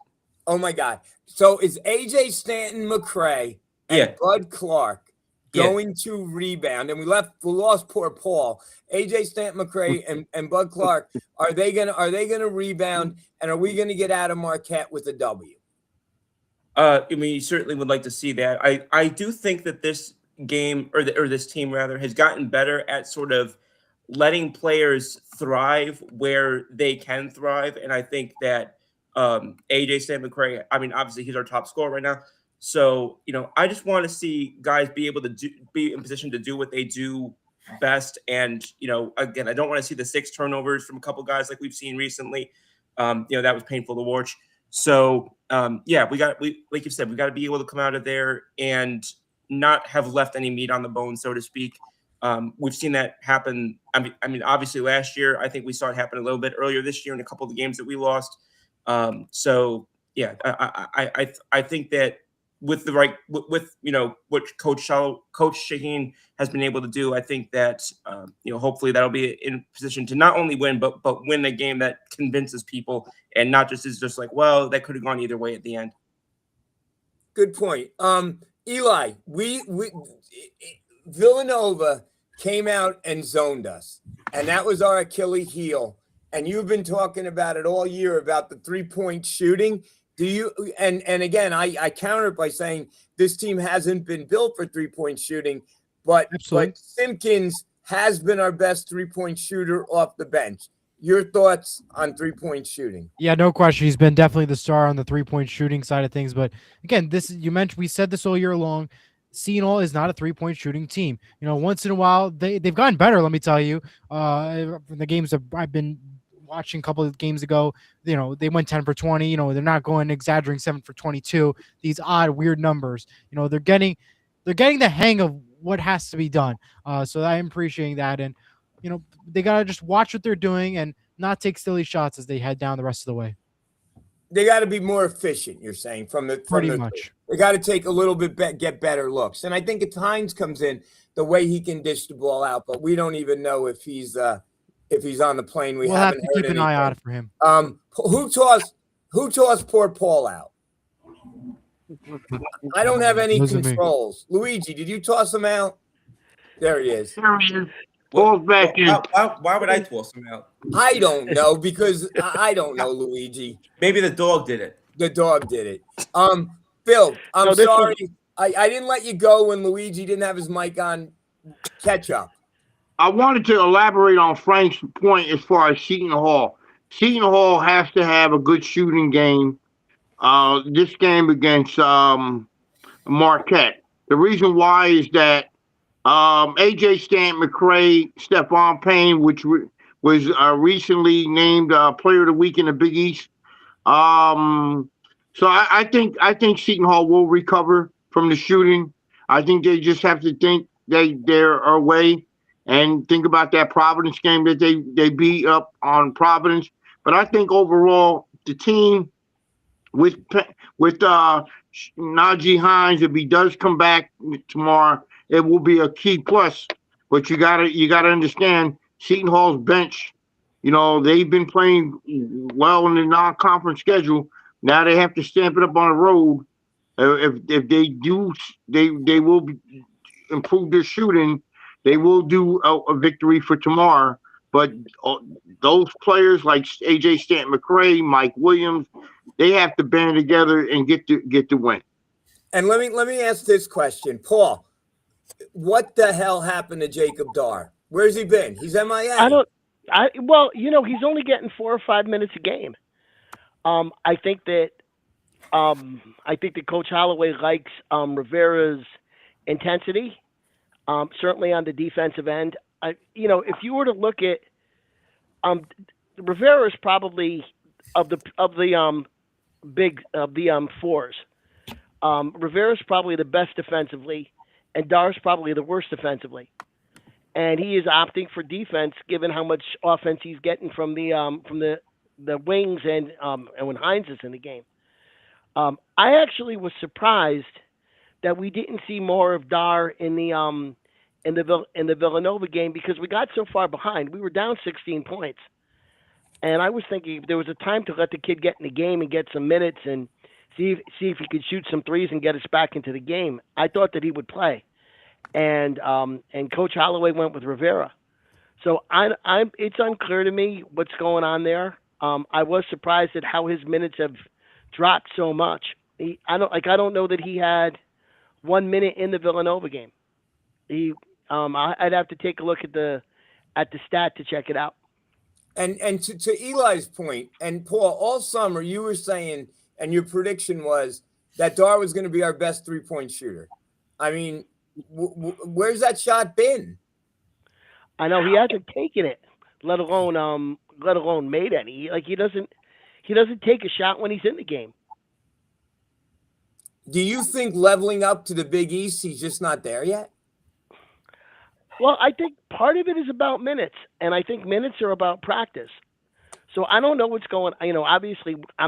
A: Oh my God. So is AJ Stanton McCray and Bud Clark going to rebound? And we lost poor Paul. AJ Stanton McCray and Bud Clark, are they gonna rebound, and are we gonna get out of Marquette with a W?
G: I mean, you certainly would like to see that. I do think that this game or this team rather has gotten better at sort of letting players thrive where they can thrive, and I think that AJ Stanton McCray, I mean, obviously he's our top scorer right now. So, I just want to see guys be able to be in position to do what they do best. And, again, I don't want to see the 6 turnovers from a couple guys like we've seen recently. That was painful to watch. So, like you said, we got to be able to come out of there and not have left any meat on the bone, so to speak. We've seen that happen. I mean, obviously last year, I think we saw it happen a little bit earlier this year in a couple of the games that we lost. I think that with what Coach Shaheen has been able to do, I think that hopefully that'll be in position to not only win but win a game that convinces people and not just is just like, well, that could have gone either way at the end.
A: Good point. Eli, Villanova came out and zoned us, and that was our Achilles heel. And you've been talking about it all year about the 3-point shooting. Do you? And again, I counter it by saying this team hasn't been built for 3-point shooting, but Simpkins has been our best 3-point shooter off the bench. Your thoughts on 3-point shooting?
B: Yeah, no question. He's been definitely the star on the 3-point shooting side of things. But again, we said this all year long. Seton Hall is not a 3-point shooting team. Once in a while they've gotten better. Let me tell you, the games that I've been watching a couple of games ago, they went 10 for 20. They're not going exaggerating 7 for 22. These odd, weird numbers. They're getting the hang of what has to be done. So I'm appreciating that, and they gotta just watch what they're doing and not take silly shots as they head down the rest of the way.
A: They got to be more efficient. You're saying pretty much. They got to take a little bit get better looks, and I think at times comes in the way he can dish the ball out, but we don't even know if he's on the plane.
B: We'll have to keep an eye out for him.
A: Who tossed poor Paul out? I don't have any controls. Luigi, did you toss him out? There he is.
C: Paul's back in.
G: Why would I toss him out?
A: I don't know, because I don't know, Luigi.
G: Maybe the dog did it.
A: The dog did it. Phil, I'm sorry. I didn't let you go when Luigi didn't have his mic on. Catch up.
C: I wanted to elaborate on Frank's point as far as Seton Hall. Seton Hall has to have a good shooting game. This game against Marquette. The reason why is that AJ Stanton McCray, Stephon Payne, which was recently named Player of the Week in the Big East. So I think Seton Hall will recover from the shooting. I think they just have to think they're away and think about that Providence game that they beat up on Providence. But I think overall the team with Najee Hines, if he does come back tomorrow, it will be a key plus. But you gotta understand Seton Hall's bench. You know, they've been playing well in the non-conference schedule. Now they have to stamp it up on the road. If they do, they will improve their shooting. They will do a victory for tomorrow. But those players like AJ Stanton McCray, Mike Williams, they have to band together and get the win.
A: And let me ask this question, Paul. What the hell happened to Jacob Dar? Where's he been? He's MIA.
D: Well, he's only getting 4 or 5 minutes a game. I think that Coach Holloway likes Rivera's intensity. Certainly on the defensive end. If you were to look at Rivera is probably of the fours. Rivera's probably the best defensively, and Dar's probably the worst defensively. And he is opting for defense, given how much offense he's getting from the wings and when Hines is in the game. I actually was surprised that we didn't see more of Dar in the Villanova game because we got so far behind. We were down 16 points. And I was thinking if there was a time to let the kid get in the game and get some minutes and see if he could shoot some threes and get us back into the game, I thought that he would play. And Coach Holloway went with Rivera. So it's unclear to me what's going on there. I was surprised at how his minutes have dropped so much. I don't know that he had 1 minute in the Villanova game. I'd have to take a look at the stat to check it out.
A: And to Eli's point, and Paul, all summer you were saying, and your prediction was that Dar was going to be our best 3-point shooter. I mean, where's that shot been?
D: I know he hasn't taken it, let alone made any. Like he doesn't take a shot when he's in the game.
A: Do you think leveling up to the Big East, he's just not there yet?
D: Well, I think part of it is about minutes, and I think minutes are about practice. So I don't know what's going. Obviously, I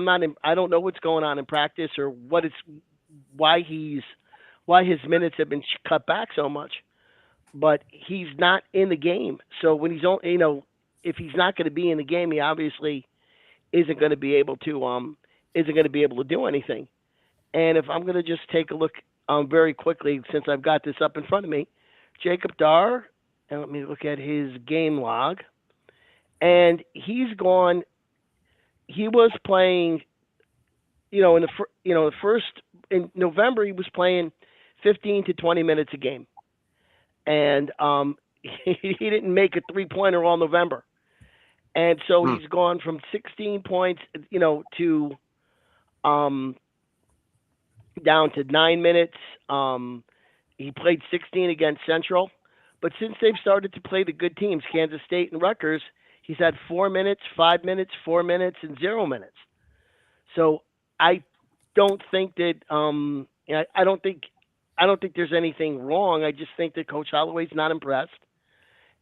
D: don't know what's going on in practice or why his minutes have been cut back so much. But he's not in the game. So when he's on, if he's not going to be in the game, he obviously isn't going to be able to do anything. And if I'm going to just take a look very quickly, since I've got this up in front of me. Jacob Dar, and let me look at his game log. And he's gone. He was playing, in November he was playing 15 to 20 minutes a game, and he didn't make a 3-pointer all November, and so he's gone from 16 points, to down to 9 minutes. He played 16 against Central, but since they've started to play the good teams, Kansas State and Rutgers, he's had 4 minutes, 5 minutes, 4 minutes, and 0 minutes. So I don't think that I don't think there's anything wrong. I just think that Coach Holloway's not impressed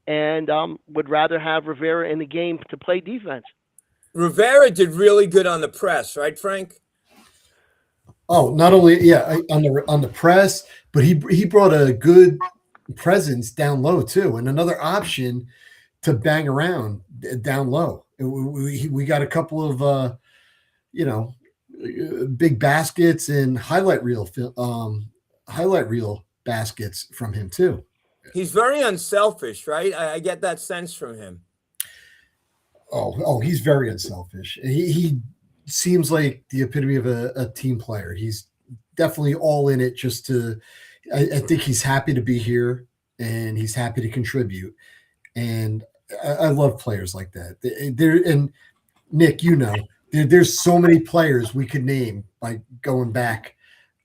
D: and would rather have Rivera in the game to play defense.
A: Rivera did really good on the press, right, Frank?
F: Oh, not only on the press, but he brought a good presence down low too, and another option to bang around down low. We got a couple of big baskets and highlight reel baskets from him too.
A: He's very unselfish, right? I get that sense from him.
F: Oh, he's very unselfish. He seems like the epitome of a team player. He's definitely all in it just to, I think he's happy to be here and he's happy to contribute. And I love players like that. And Nick, there's so many players we could name by going back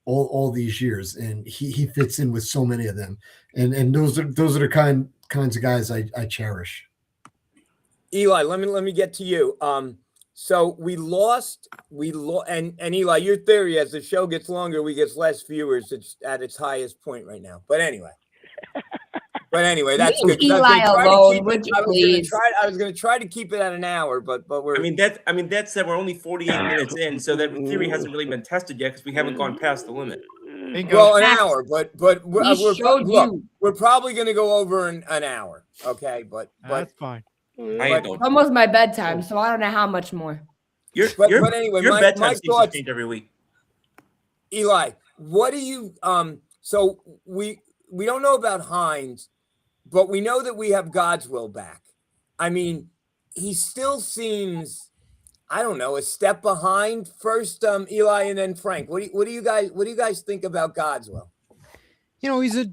F: all these years, and he fits in with so many of them. And those are the kinds of guys I cherish.
A: Eli, let me get to you. So we lost, and Eli, your theory, as the show gets longer, we get less viewers. It's at its highest point right now. But anyway, that's good.
E: Eli alone, would you please?
A: I was going to try to keep it at an hour, but we're.
G: That said, we're only 48 minutes in, so that theory hasn't really been tested yet because we haven't gone past the limit.
A: Well, an hour, but we're probably going to go over an hour. Okay, but
B: that's fine.
E: It's almost my bedtime, so I don't know how much more.
A: But anyway,
G: your
A: my
G: bedtime seems to
A: thoughts
G: change every week.
A: Eli, what do you so we don't know about Hines, but we know that we have God's will back. I mean, he still seems, I don't know, a step behind. First Eli and then Frank. What do you guys think about God's will?
B: He's a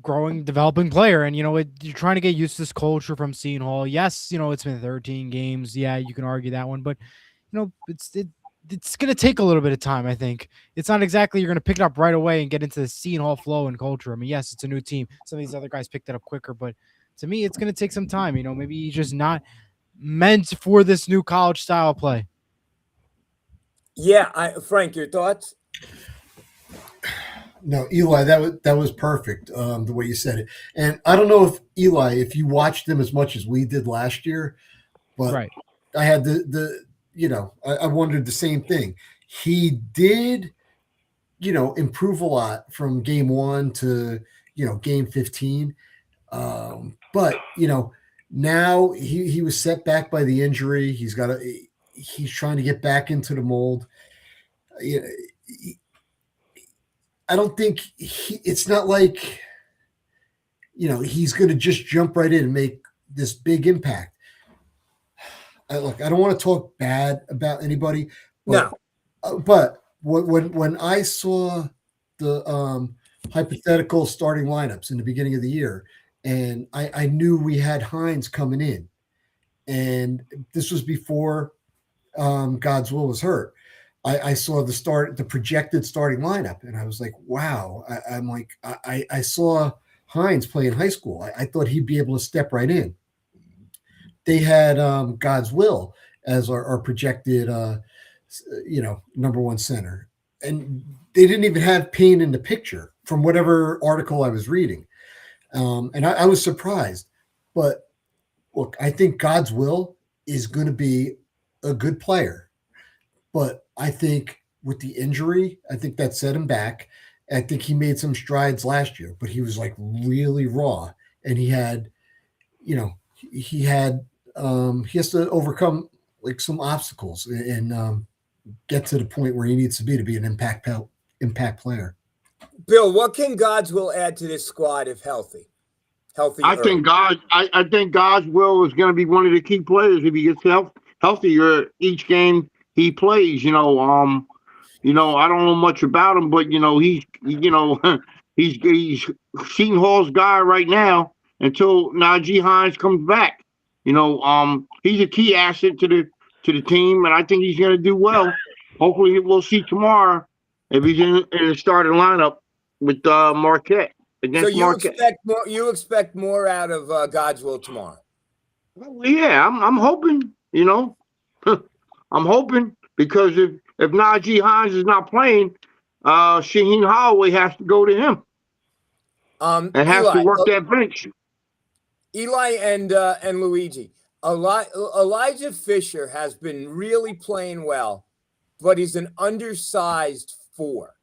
B: growing, developing player, and you're trying to get used to this culture from Seton Hall. Yes, it's been 13 games. Yeah, you can argue that one, but it's going to take a little bit of time. I think it's not exactly you're going to pick it up right away and get into the Seton Hall flow and culture. I mean, yes, it's a new team. Some of these other guys picked it up quicker, but to me, it's going to take some time. Maybe he's just not meant for this new college style of play.
A: Yeah, Frank, your thoughts?
F: No, Eli, that was perfect, the way you said it. And I don't know if Eli, if you watched him as much as we did last year, but
B: right.
F: I had I wondered the same thing. He did, improve a lot from game 1 to, game 15. But, now he was set back by the injury. He's trying to get back into the mold. I don't think it's not like, he's going to just jump right in and make this big impact. I don't want to talk bad about anybody, but, but when I saw the hypothetical starting lineups in the beginning of the year, and I knew we had Hines coming in, and this was before God's will was hurt. I saw the projected starting lineup, and I was like, wow. I saw Hines play in high school. I thought he'd be able to step right in. They had God's will as our projected, number 1 center. And they didn't even have Payne in the picture from whatever article I was reading. And I was surprised. But look, I think God's will is going to be a good player. But I think with the injury, I think that set him back. I think he made some strides last year, but he was like really raw, and he had, he has to overcome like some obstacles and get to the point where he needs to be an impact player.
A: Bill, what can God's will add to this squad if healthy?
C: I think God's will is going to be one of the key players if he gets healthier each game he plays. I don't know much about him, but he's Seton Hall's guy right now until Najee Hines comes back. He's a key asset to the team, and I think he's going to do well. Hopefully, we'll see tomorrow if he's in the starting lineup with Marquette against Marquette.
A: You expect more out of God's will tomorrow?
C: Well, yeah, I'm hoping. I'm hoping, because if Najee Hines is not playing, Shaheen Holloway has to go to him. And has to work that bench.
A: Eli and Luigi, Elijah Fisher has been really playing well, but he's an undersized 4.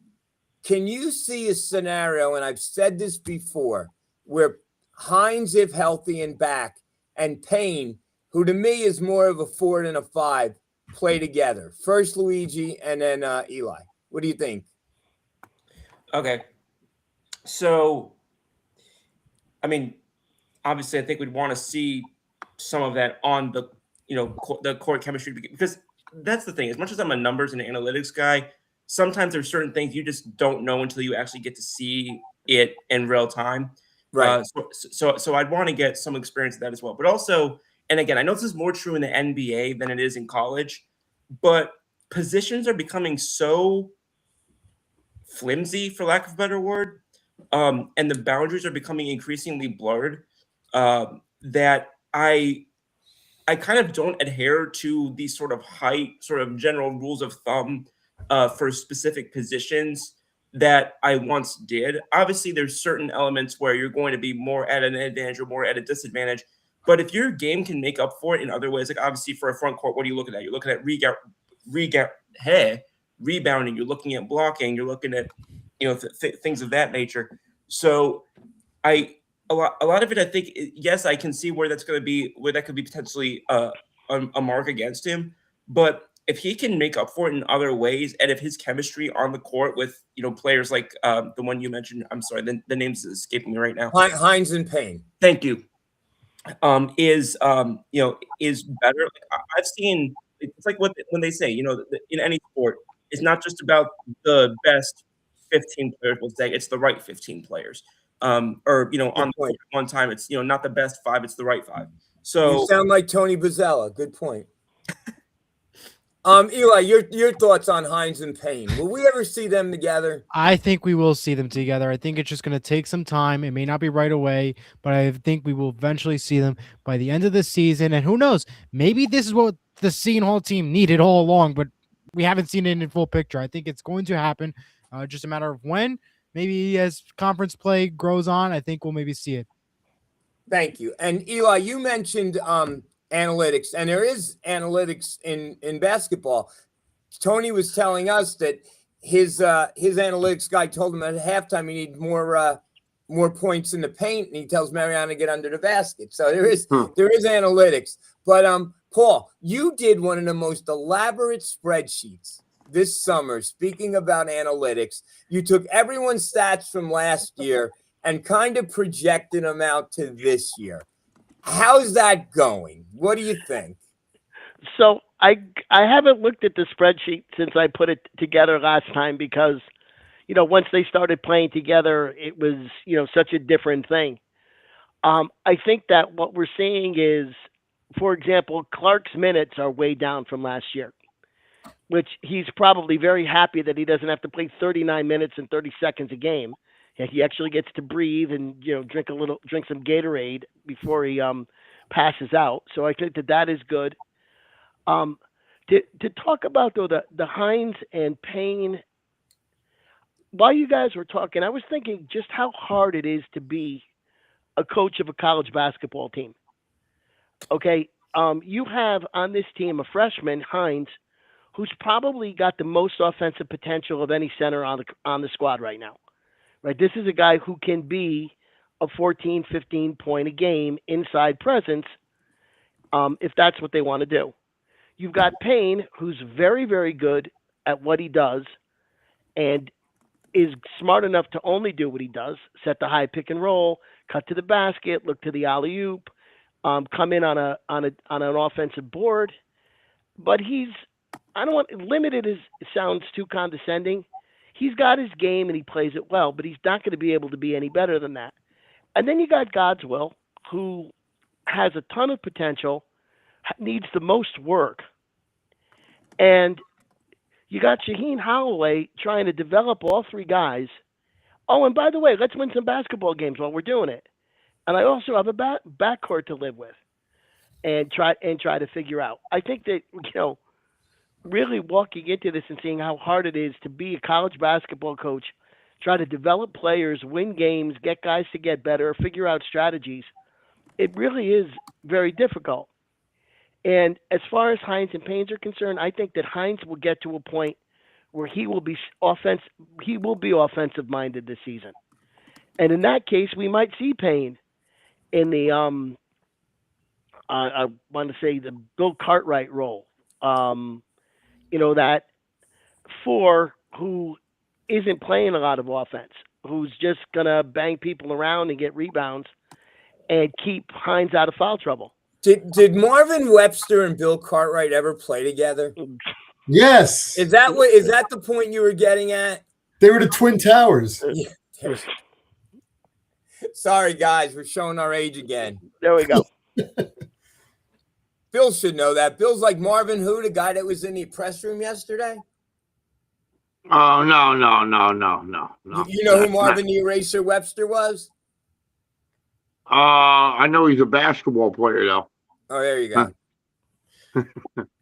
A: Can you see a scenario, and I've said this before, where Hines, if healthy and back, and Payne, who to me is more of a 4 than a 5, play together? First Luigi and then Eli. What do you think?
G: Okay. So, I mean, obviously, I think we'd want to see some of that on the court chemistry, because that's the thing. As much as I'm a numbers and analytics guy, sometimes there's certain things you just don't know until you actually get to see it in real time.
A: Right.
G: So I'd want to get some experience of that as well. But also, and again, I know this is more true in the NBA than it is in college, but positions are becoming so flimsy, for lack of a better word, and the boundaries are becoming increasingly blurred, that I kind of don't adhere to these sort of general rules of thumb for specific positions that I once did. Obviously, there's certain elements where you're going to be more at an advantage or more at a disadvantage. But if your game can make up for it in other ways, like obviously for a front court, what are you looking at? You're looking at rebounding. You're looking at blocking. You're looking at things of that nature. So a lot of it, I think, yes, I can see where that could be potentially a mark against him. But if he can make up for it in other ways, and if his chemistry on the court with players like the one you mentioned, I'm sorry, the name's escaping me right now.
A: Hines and Payne.
G: Thank you. Is better. I've seen it's like when they say in any sport, it's not just about the best 15 players. We'll say it's the right 15 players. On the court one time, it's not the best 5, it's the right 5. So
A: you sound like Tony Bozzella. Good point. Eli, your thoughts on Hines and Payne? Will we ever see them together?
B: I think we will see them together. I think it's just going to take some time. It may not be right away, but I think we will eventually see them by the end of the season. And who knows? Maybe this is what the Seton Hall team needed all along, but we haven't seen it in full picture. I think it's going to happen. Just a matter of when. Maybe as conference play grows on, I think we'll maybe see it.
A: Thank you. And Eli, you mentioned analytics, and there is analytics in basketball. Tony was telling us that his analytics guy told him at halftime he needs more points in the paint, and he tells Mariana to get under the basket. So there is analytics. But Paul, you did one of the most elaborate spreadsheets this summer. Speaking about analytics, you took everyone's stats from last year and kind of projected them out to this year. How's that going? What do you think?
D: So I haven't looked at the spreadsheet since I put it together last time because, once they started playing together, it was, such a different thing. I think that what we're seeing is, for example, Clark's minutes are way down from last year, which he's probably very happy that he doesn't have to play 39 minutes and 30 seconds a game. He actually gets to breathe and drink some Gatorade before he passes out. So I think that is good. To talk about though the Hines and Payne, while you guys were talking, I was thinking just how hard it is to be a coach of a college basketball team. Okay, you have on this team a freshman, Hines, who's probably got the most offensive potential of any center on the squad right now. Right, this is a guy who can be a 14, 15 point a game inside presence if that's what they want to do. You've got Payne, who's very, very good at what he does and is smart enough to only do what he does, set the high pick and roll, cut to the basket, look to the alley-oop, come in on an offensive board. But limited sounds too condescending. He's got his game and he plays it well, but he's not going to be able to be any better than that. And then you got Godswill, who has a ton of potential, needs the most work. And you got Shaheen Holloway trying to develop all three guys. Oh, and by the way, let's win some basketball games while we're doing it. And I also have a backcourt to live with and try to figure out. I think that, really walking into this and seeing how hard it is to be a college basketball coach, try to develop players, win games, get guys to get better, figure out strategies. It really is very difficult. And as far as Hines and Payne are concerned, I think that Hines will get to a point where he will be offensive minded this season. And in that case, we might see Payne in the I want to say the Bill Cartwright role. That 4 who isn't playing a lot of offense, who's just going to bang people around and get rebounds and keep Hines out of foul trouble.
A: Did Marvin Webster and Bill Cartwright ever play together?
F: Yes.
A: Is that the point you were getting at?
F: They were the Twin Towers.
A: Yeah. Sorry, guys, we're showing our age again.
D: There we go.
A: Bill should know that. Bill's like Marvin Who, the guy that was in the press room yesterday.
C: Oh, no.
A: You know who Marvin the Eraser Webster was?
C: I know he's a basketball player, though.
A: Oh, there you go.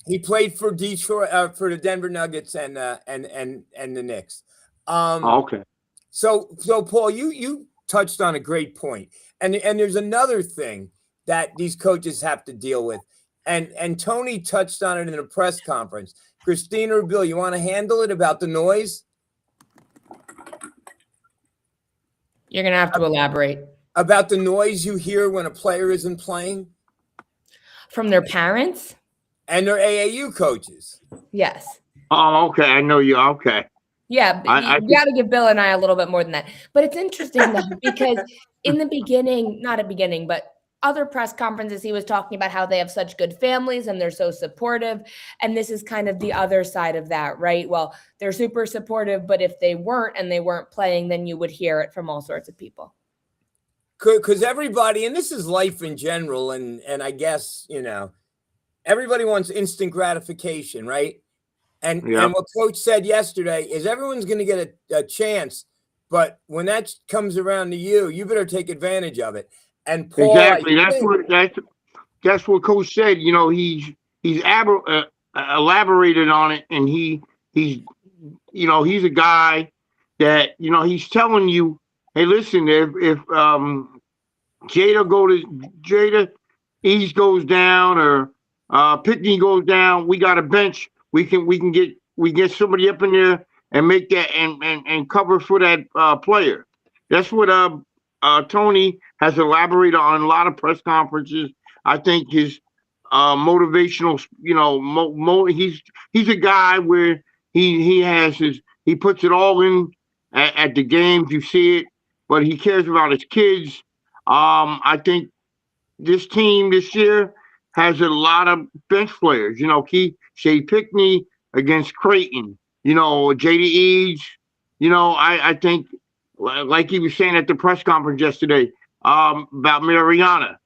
A: He played for Detroit, for the Denver Nuggets and the Knicks.
C: Okay.
A: So Paul, you touched on a great point, and there's another thing that these coaches have to deal with, and Tony touched on it in a press conference. Christina or Bill, you want to handle it about the noise?
E: You're gonna have to elaborate.
A: About the noise you hear when a player isn't playing?
E: From their parents?
A: And their AAU coaches.
E: Yes.
C: Oh, okay. I know you. Okay.
E: Yeah, you got to give Bill and I a little bit more than that. But it's interesting though, because in the beginning, not at beginning, but other press conferences, he was talking about how they have such good families and they're so supportive. And this is kind of the other side of that, right? Well, they're super supportive, but if they weren't and they weren't playing, then you would hear it from all sorts of people.
A: Because everybody, and this is life in general, and I guess, everybody wants instant gratification, right? And what Coach said yesterday is everyone's going to get a chance, but when that comes around to you, you better take advantage of it. And Paul,
C: exactly, that's what Coach said. He's elaborated on it, and he's a guy that he's telling you, hey, listen, if Jada East goes down or Pickney goes down, we got a bench. We get somebody up in there and make that and cover for that player. That's what Tony has elaborated on a lot of press conferences. I think his motivational, he's a guy where he puts it all in at the games. You see it, but he cares about his kids. I think this team this year has a lot of bench players. Shea Pickney against Creighton. J.D. Eads. I think, like he was saying at the press conference yesterday about Mariana.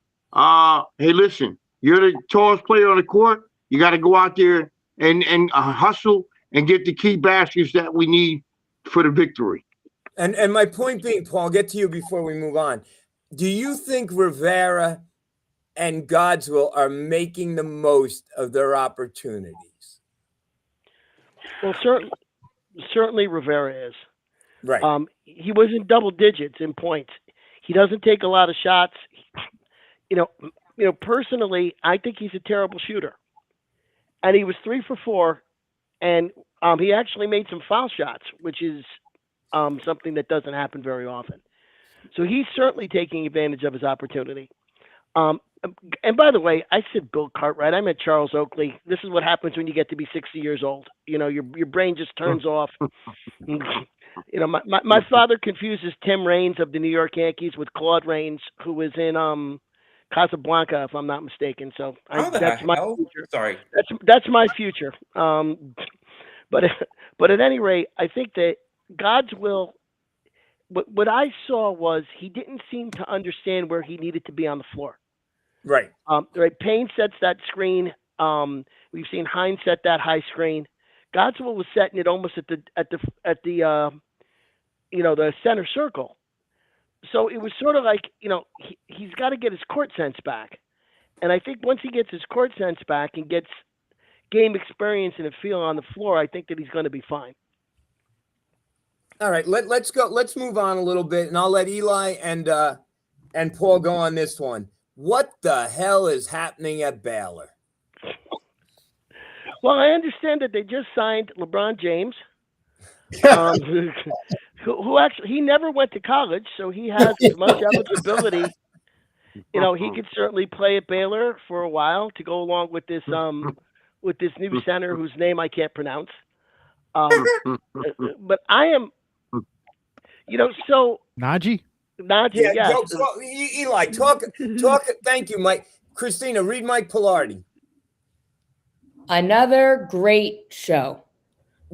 C: Hey, listen, you're the tallest player on the court. You got to go out there and hustle and get the key baskets that we need for the victory.
A: And my point being, Paul, I'll get to you before we move on. Do you think Rivera and Godswill are making the most of their opportunities?
D: Well, certainly Rivera is.
A: Right.
D: He was in double digits in points. He doesn't take a lot of shots. Personally, I think he's a terrible shooter. And he was 3 for 4, and he actually made some foul shots, which is something that doesn't happen very often. So he's certainly taking advantage of his opportunity. And by the way, I said Bill Cartwright. I meant Charles Oakley. This is what happens when you get to be 60 years old. Your brain just turns off. My father confuses Tim Raines of the New York Yankees with Claude Raines, who was in Casablanca, if I'm not mistaken. So that's my future.
G: Sorry,
D: that's my future. But at any rate, I think that Godswill. What I saw was he didn't seem to understand where he needed to be on the floor.
A: Right.
D: Right. Payne sets that screen. We've seen Hines set that high screen. Godswill was setting it almost at the center circle. So it was sort of like, he's got to get his court sense back. And I think once he gets his court sense back and gets game experience and a feel on the floor, I think that he's going to be fine.
A: All right, let's go. Let's move on a little bit, and I'll let Eli and Paul go on this one. What the hell is happening at Baylor?
D: Well, I understand that they just signed LeBron James, who actually he never went to college, so he has as much eligibility. He could certainly play at Baylor for a while to go along with this new center whose name I can't pronounce. But I am. So
B: Najee,
A: yeah.
D: Yes.
A: Eli, talk. Thank you, Mike. Christina, read Mike Pilardi.
E: Another great show.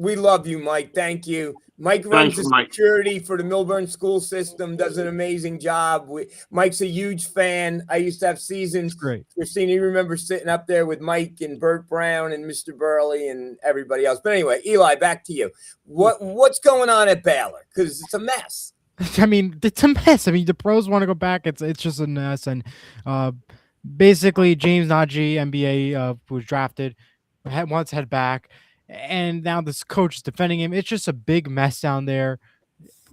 A: We love you, Mike. Thank you. Mike runs the
C: Mike.
A: security for the Milburn school system, does an amazing job. Mike's a huge fan. I used to have seasons.
B: Great.
A: Christina, you remember sitting up there with Mike and Bert Brown and Mr. Burley and everybody else. But anyway, Eli, back to you. What's going on at Baylor? Because it's a mess.
B: I mean, it's a mess. I mean, the pros want to go back. It's just a mess. And basically, James Najee, NBA, who was drafted, wants to head back. And now this coach is defending him. It's just a big mess down there.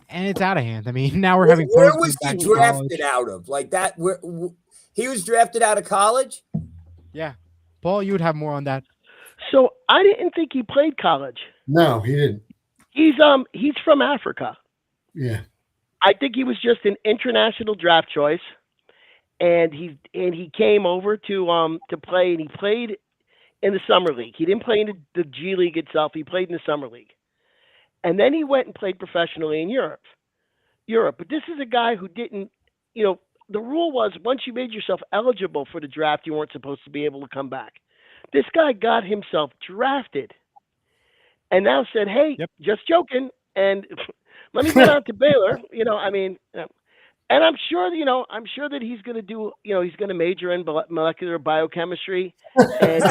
B: And it's out of hand. I mean, now we're having
A: Where
B: pros
A: was
B: go
A: he
B: back to
A: drafted
B: college.
A: out of? Like that? He was drafted out of college?
B: Yeah. Paul, you would have more on that.
D: So I didn't think he played college.
F: No, he didn't.
D: He's from Africa.
F: Yeah.
D: I think he was just an international draft choice, and he came over to play, and he played in the summer league. He didn't play in the G League itself. He played in the summer league, and then he went and played professionally in Europe. But this is a guy who didn't. The rule was once you made yourself eligible for the draft, you weren't supposed to be able to come back. This guy got himself drafted, and now said, "Hey, just joking," and let me get out to Baylor. And I'm sure, I'm sure that he's going to do, he's going to major in molecular biochemistry. And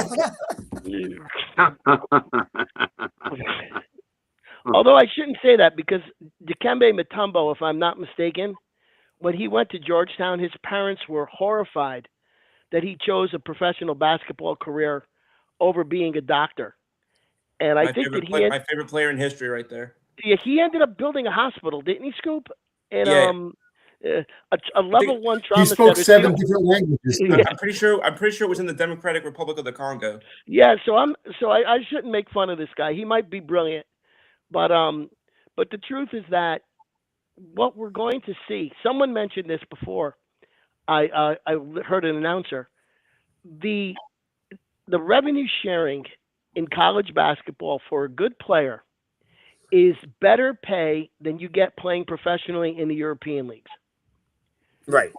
D: although I shouldn't say that because Dikembe Mutombo, if I'm not mistaken, when he went to Georgetown, his parents were horrified that he chose a professional basketball career over being a doctor. And I think that
G: my favorite player in history right there.
D: Yeah, he ended up building a hospital, didn't he, Scoop? And a level 1 trauma.
F: He spoke 7 different languages.
D: Yeah.
G: I'm pretty sure it was in the Democratic Republic of the Congo.
D: Yeah, so I shouldn't make fun of this guy. He might be brilliant, but the truth is that what we're going to see. Someone mentioned this before. I heard an announcer. The revenue sharing in college basketball for a good player is better pay than you get playing professionally in the European leagues.
A: Right.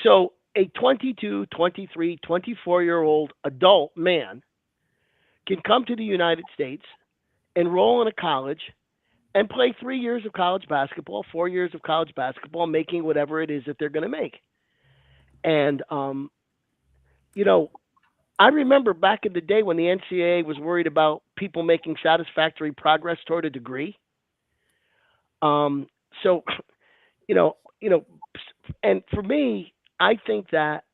D: So a 22, 23, 24-year-old adult man can come to the United States, enroll in a college, and play 3 years of college basketball, 4 years of college basketball, making whatever it is that they're going to make. And, I remember back in the day when the NCAA was worried about people making satisfactory progress toward a degree. And for me, I think that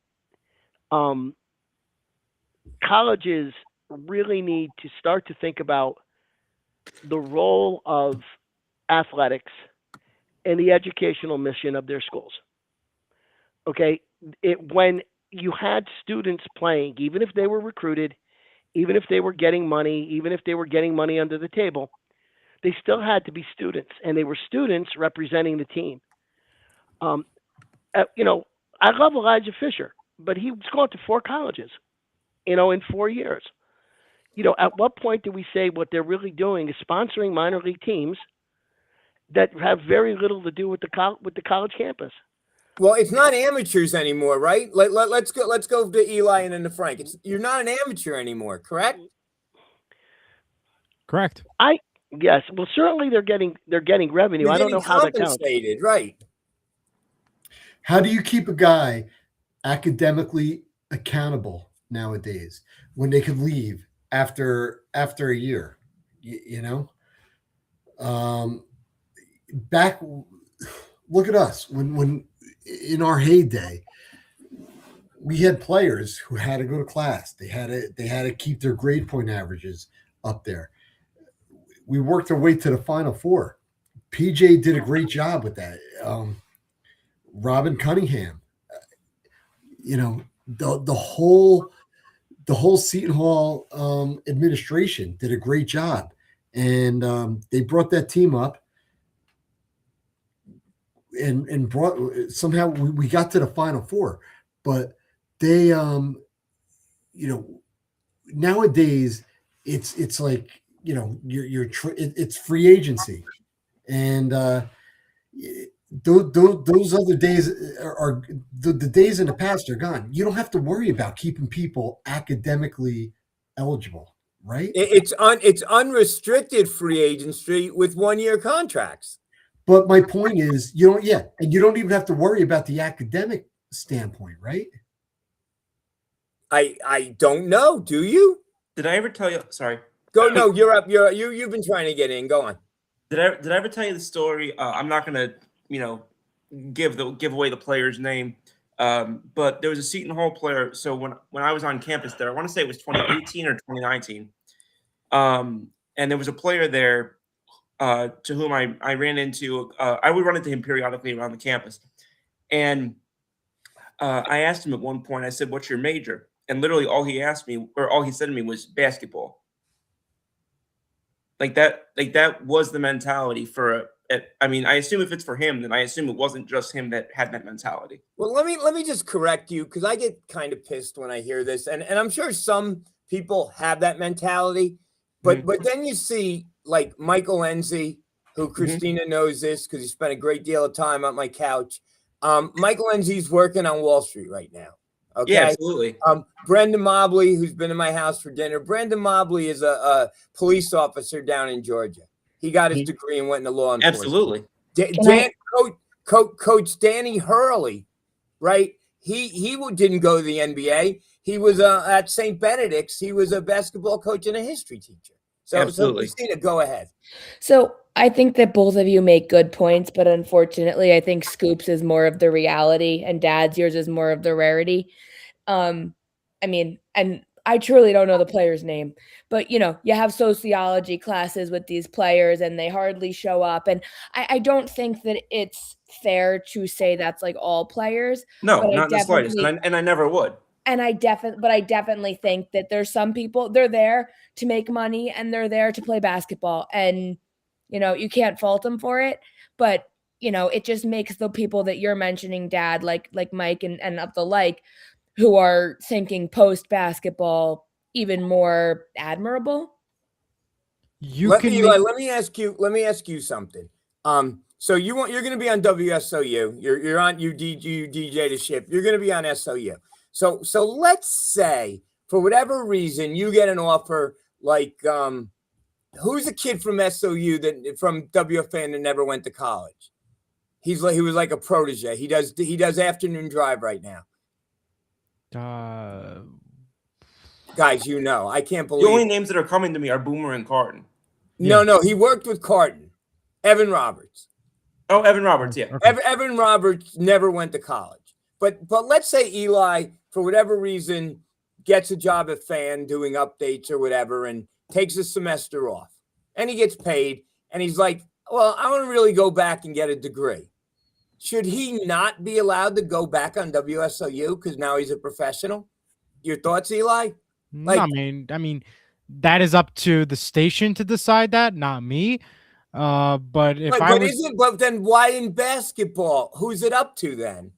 D: colleges really need to start to think about the role of athletics and the educational mission of their schools. Okay, when you had students playing, even if they were recruited, even if they were getting money, even if they were getting money under the table, they still had to be students, and they were students representing the team. I love Elijah Fisher, but he was going to 4 colleges, in 4 years. At what point do we say what they're really doing is sponsoring minor league teams that have very little to do with the college campus?
A: Well, it's not amateurs anymore, right? Let's go to Eli and then to Frank. You're not an amateur anymore, correct?
B: Correct.
D: Yes. Well, certainly they're getting revenue. I don't know how that counts.
A: Right.
F: How do you keep a guy academically accountable nowadays when they could leave after a year? Back, look at us when in our heyday, we had players who had to go to class. They had to keep their grade point averages up there. We worked our way to the Final Four. PJ did a great job with that. Robin Cunningham, the whole Seton Hall administration did a great job, and they brought that team up. And brought somehow we got to the Final Four, but they nowadays it's like it's free agency, and those other days are the days in the past are gone. You don't have to worry about keeping people academically eligible right?
A: It's unrestricted free agency with 1-year contracts.
F: But my point is, and you don't even have to worry about the academic standpoint, right?
A: I don't know. Do you?
G: Did I ever tell you? Sorry.
A: Go. No, you're up. You've been trying to get in. Go on.
G: Did I ever tell you the story? I'm not gonna, give away the player's name. But there was a Seton Hall player. So when I was on campus there, I want to say it was 2018 or 2019. And there was a player there to whom I ran into. I would run into him periodically around the campus, and I asked him at one point. I said, "What's your major?" And literally all he said to me was basketball. Like that was the mentality for. I assume if it's for him, then I assume it wasn't just him that had that mentality.
A: Well, let me just correct you, because I get kind of pissed when I hear this, and I'm sure some people have that mentality, but then you see like Michael Enzi, who Christina knows this because he spent a great deal of time on my couch. Michael Enzi's working on Wall Street right now. Okay.
G: Yeah, absolutely.
A: Brendan Mobley, who's been in my house for dinner. Brendan Mobley is a police officer down in Georgia. He got his degree and went into law enforcement.
G: Absolutely.
A: Coach Danny Hurley, right? He didn't go to the NBA. He was at St. Benedict's. He was a basketball coach and a history teacher. So Christina, go ahead.
E: So I think that both of you make good points, but unfortunately, I think Scoops is more of the reality and Dad's yours is more of the rarity. And I truly don't know the player's name, but you have sociology classes with these players and they hardly show up. And I don't think that it's fair to say that's like all players.
G: No, not in the slightest. And I never would.
E: And I definitely think that there's some people, they're there to make money and they're there to play basketball. And, you can't fault them for it. But, it just makes the people that you're mentioning, Dad, like Mike and up the like, who are thinking post basketball even more admirable.
A: Let me ask you something. So you're going to be on WSOU. You're on you DJ the ship. You're going to be on SOU. So let's say for whatever reason you get an offer like who's the kid from SOU from WFAN that never went to college? He was like a protege. He does afternoon drive right now. Guys, I can't believe
G: the only names that are coming to me are Boomer and Carton.
A: No, he worked with Carton. Evan Roberts.
G: Oh, Evan Roberts, yeah.
A: Okay. Evan Roberts never went to college. But let's say Eli, for whatever reason, gets a job at FAN doing updates or whatever and takes a semester off. And he gets paid. And he's like, well, I want to really go back and get a degree. Should he not be allowed to go back on WSOU because now he's a professional? Your thoughts, Eli?
B: I mean, that is up to the station to decide that, not me. But
A: then why in basketball? Who's it up to then?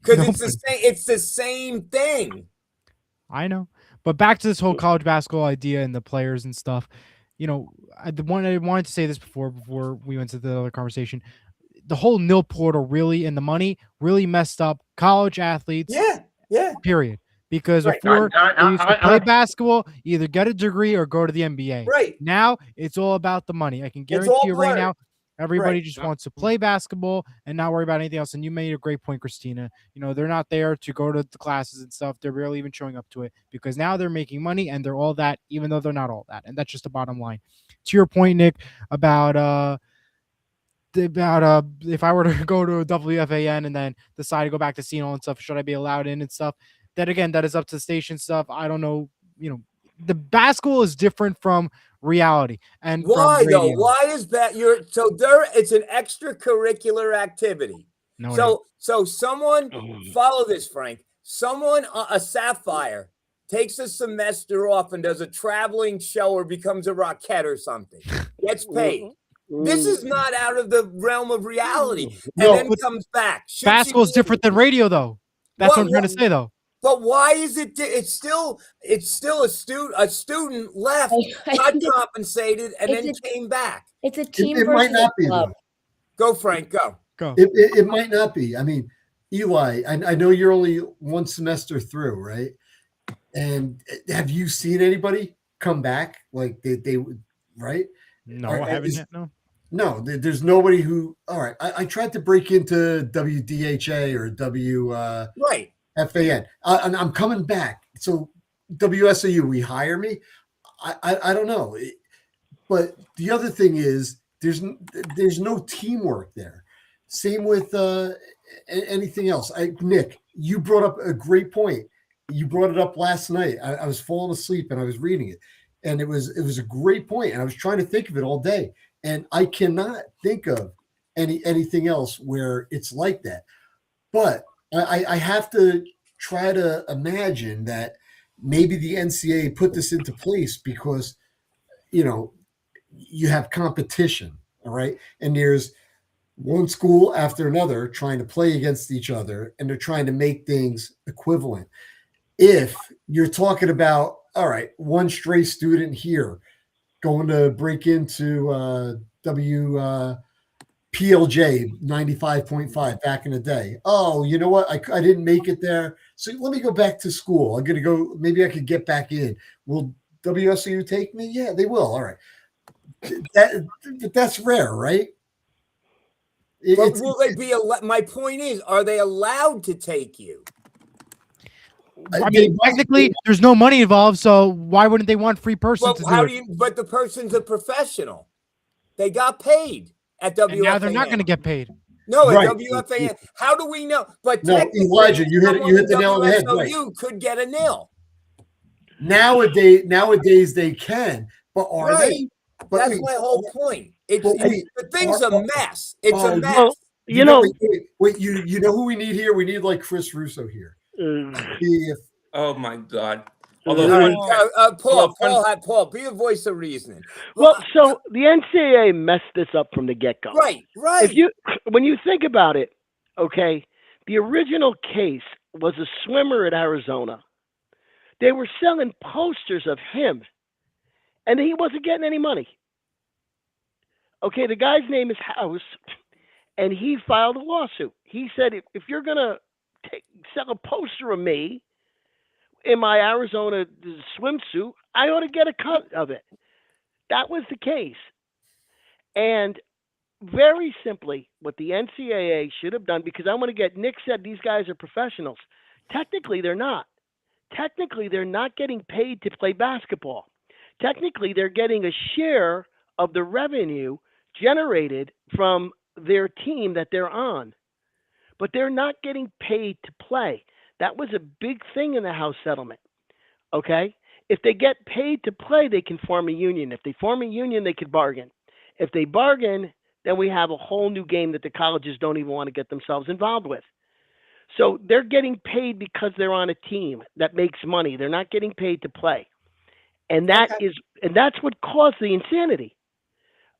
A: Because it's the same thing.
B: I know, but back to this whole college basketball idea and the players and stuff. I wanted to say this before we went to the other conversation. The whole nil portal really and the money really messed up college athletes.
A: Yeah.
B: Period. Because before you used to play basketball, either get a degree or go to the NBA.
A: Right.
B: Now it's all about the money. I can guarantee you right now, everybody just wants to play basketball and not worry about anything else. And you made a great point, Christina. They're not there to go to the classes and stuff. They're barely even showing up to it because now they're making money and they're all that, even though they're not all that. And that's just the bottom line. To your point, Nick, about if I were to go to a WFAN and then decide to go back to Seton Hall and stuff, should I be allowed in and stuff? That again, that is up to the station stuff. I don't know. The basketball is different from reality. And
A: why though? Why is that? It's an extracurricular activity. So someone follow this, Frank. Someone, a Sapphire, takes a semester off and does a traveling show or becomes a Rockette or something. Gets paid. This is not out of the realm of reality. And then comes back.
B: Basketball is different than radio, though. That's what I'm trying to say, though.
A: But why is it? It's still a student left, got compensated, and then came back.
E: It's a team
F: it
E: versus
F: might not be,
E: club.
A: Go, Frank. Go.
F: It might not be. I mean, Eli, I know you're only one semester through, right? And have you seen anybody come back? Like they right?
B: No,
F: Or
B: I haven't
F: is-
B: yet. No.
F: No, there's nobody who. All right, I tried to break into WDHA or
A: Right.
F: WFAN, and I'm coming back. So WSOU, we hire me. I don't know, but the other thing is there's no teamwork there. Same with anything else. Nick, you brought up a great point. You brought it up last night. I was falling asleep and I was reading it, and it was a great point, and I was trying to think of it all day. And I cannot think of anything else where it's like that. But I have to try to imagine that maybe the NCAA put this into place because, you have competition, all right? And there's one school after another trying to play against each other, and they're trying to make things equivalent. If you're talking about, all right, one stray student here going to break into PLJ 95.5 back in the day. Oh, you know what? I didn't make it there. So let me go back to school. I'm going to go. Maybe I could get back in. Will WSU take me? Yeah, they will. All right. That's rare, right?
A: But will they be? My point is, are they allowed to take you?
B: I mean, technically, there's no money involved, so why wouldn't they want free person to do it?
A: But the person's a professional. They got paid at WFAN.
B: And now they're not going to get paid.
A: No,
F: Right.
A: at WFAN. How do we know? But
F: No, Elijah, you hit the nail on the head. Right.
A: You could get a nil.
F: Nowadays they can, but are they? But
A: that's my whole point. The thing's a mess. It's a mess.
D: Well,
F: wait, you know who we need here? We need like Chris Russo here.
G: Oh my God.
A: Paul, be a voice of reasoning.
D: Well, so the NCAA messed this up from the get-go.
A: Right.
D: When you think about it, okay, the original case was a swimmer in Arizona. They were selling posters of him, and he wasn't getting any money. Okay, the guy's name is House, and he filed a lawsuit. He said, if you're going to sell a poster of me in my Arizona swimsuit, I ought to get a cut of it. That was the case. And very simply, what the NCAA should have done, because I want to get, Nick said these guys are professionals. Technically, they're not. Technically, they're not getting paid to play basketball. Technically, they're getting a share of the revenue generated from their team that they're on. But they're not getting paid to play. That was a big thing in the House settlement, okay? If they get paid to play, they can form a union. If they form a union, they could bargain. If they bargain, then we have a whole new game that the colleges don't even want to get themselves involved with. So they're getting paid because they're on a team that makes money. They're not getting paid to play. And that's what caused the insanity.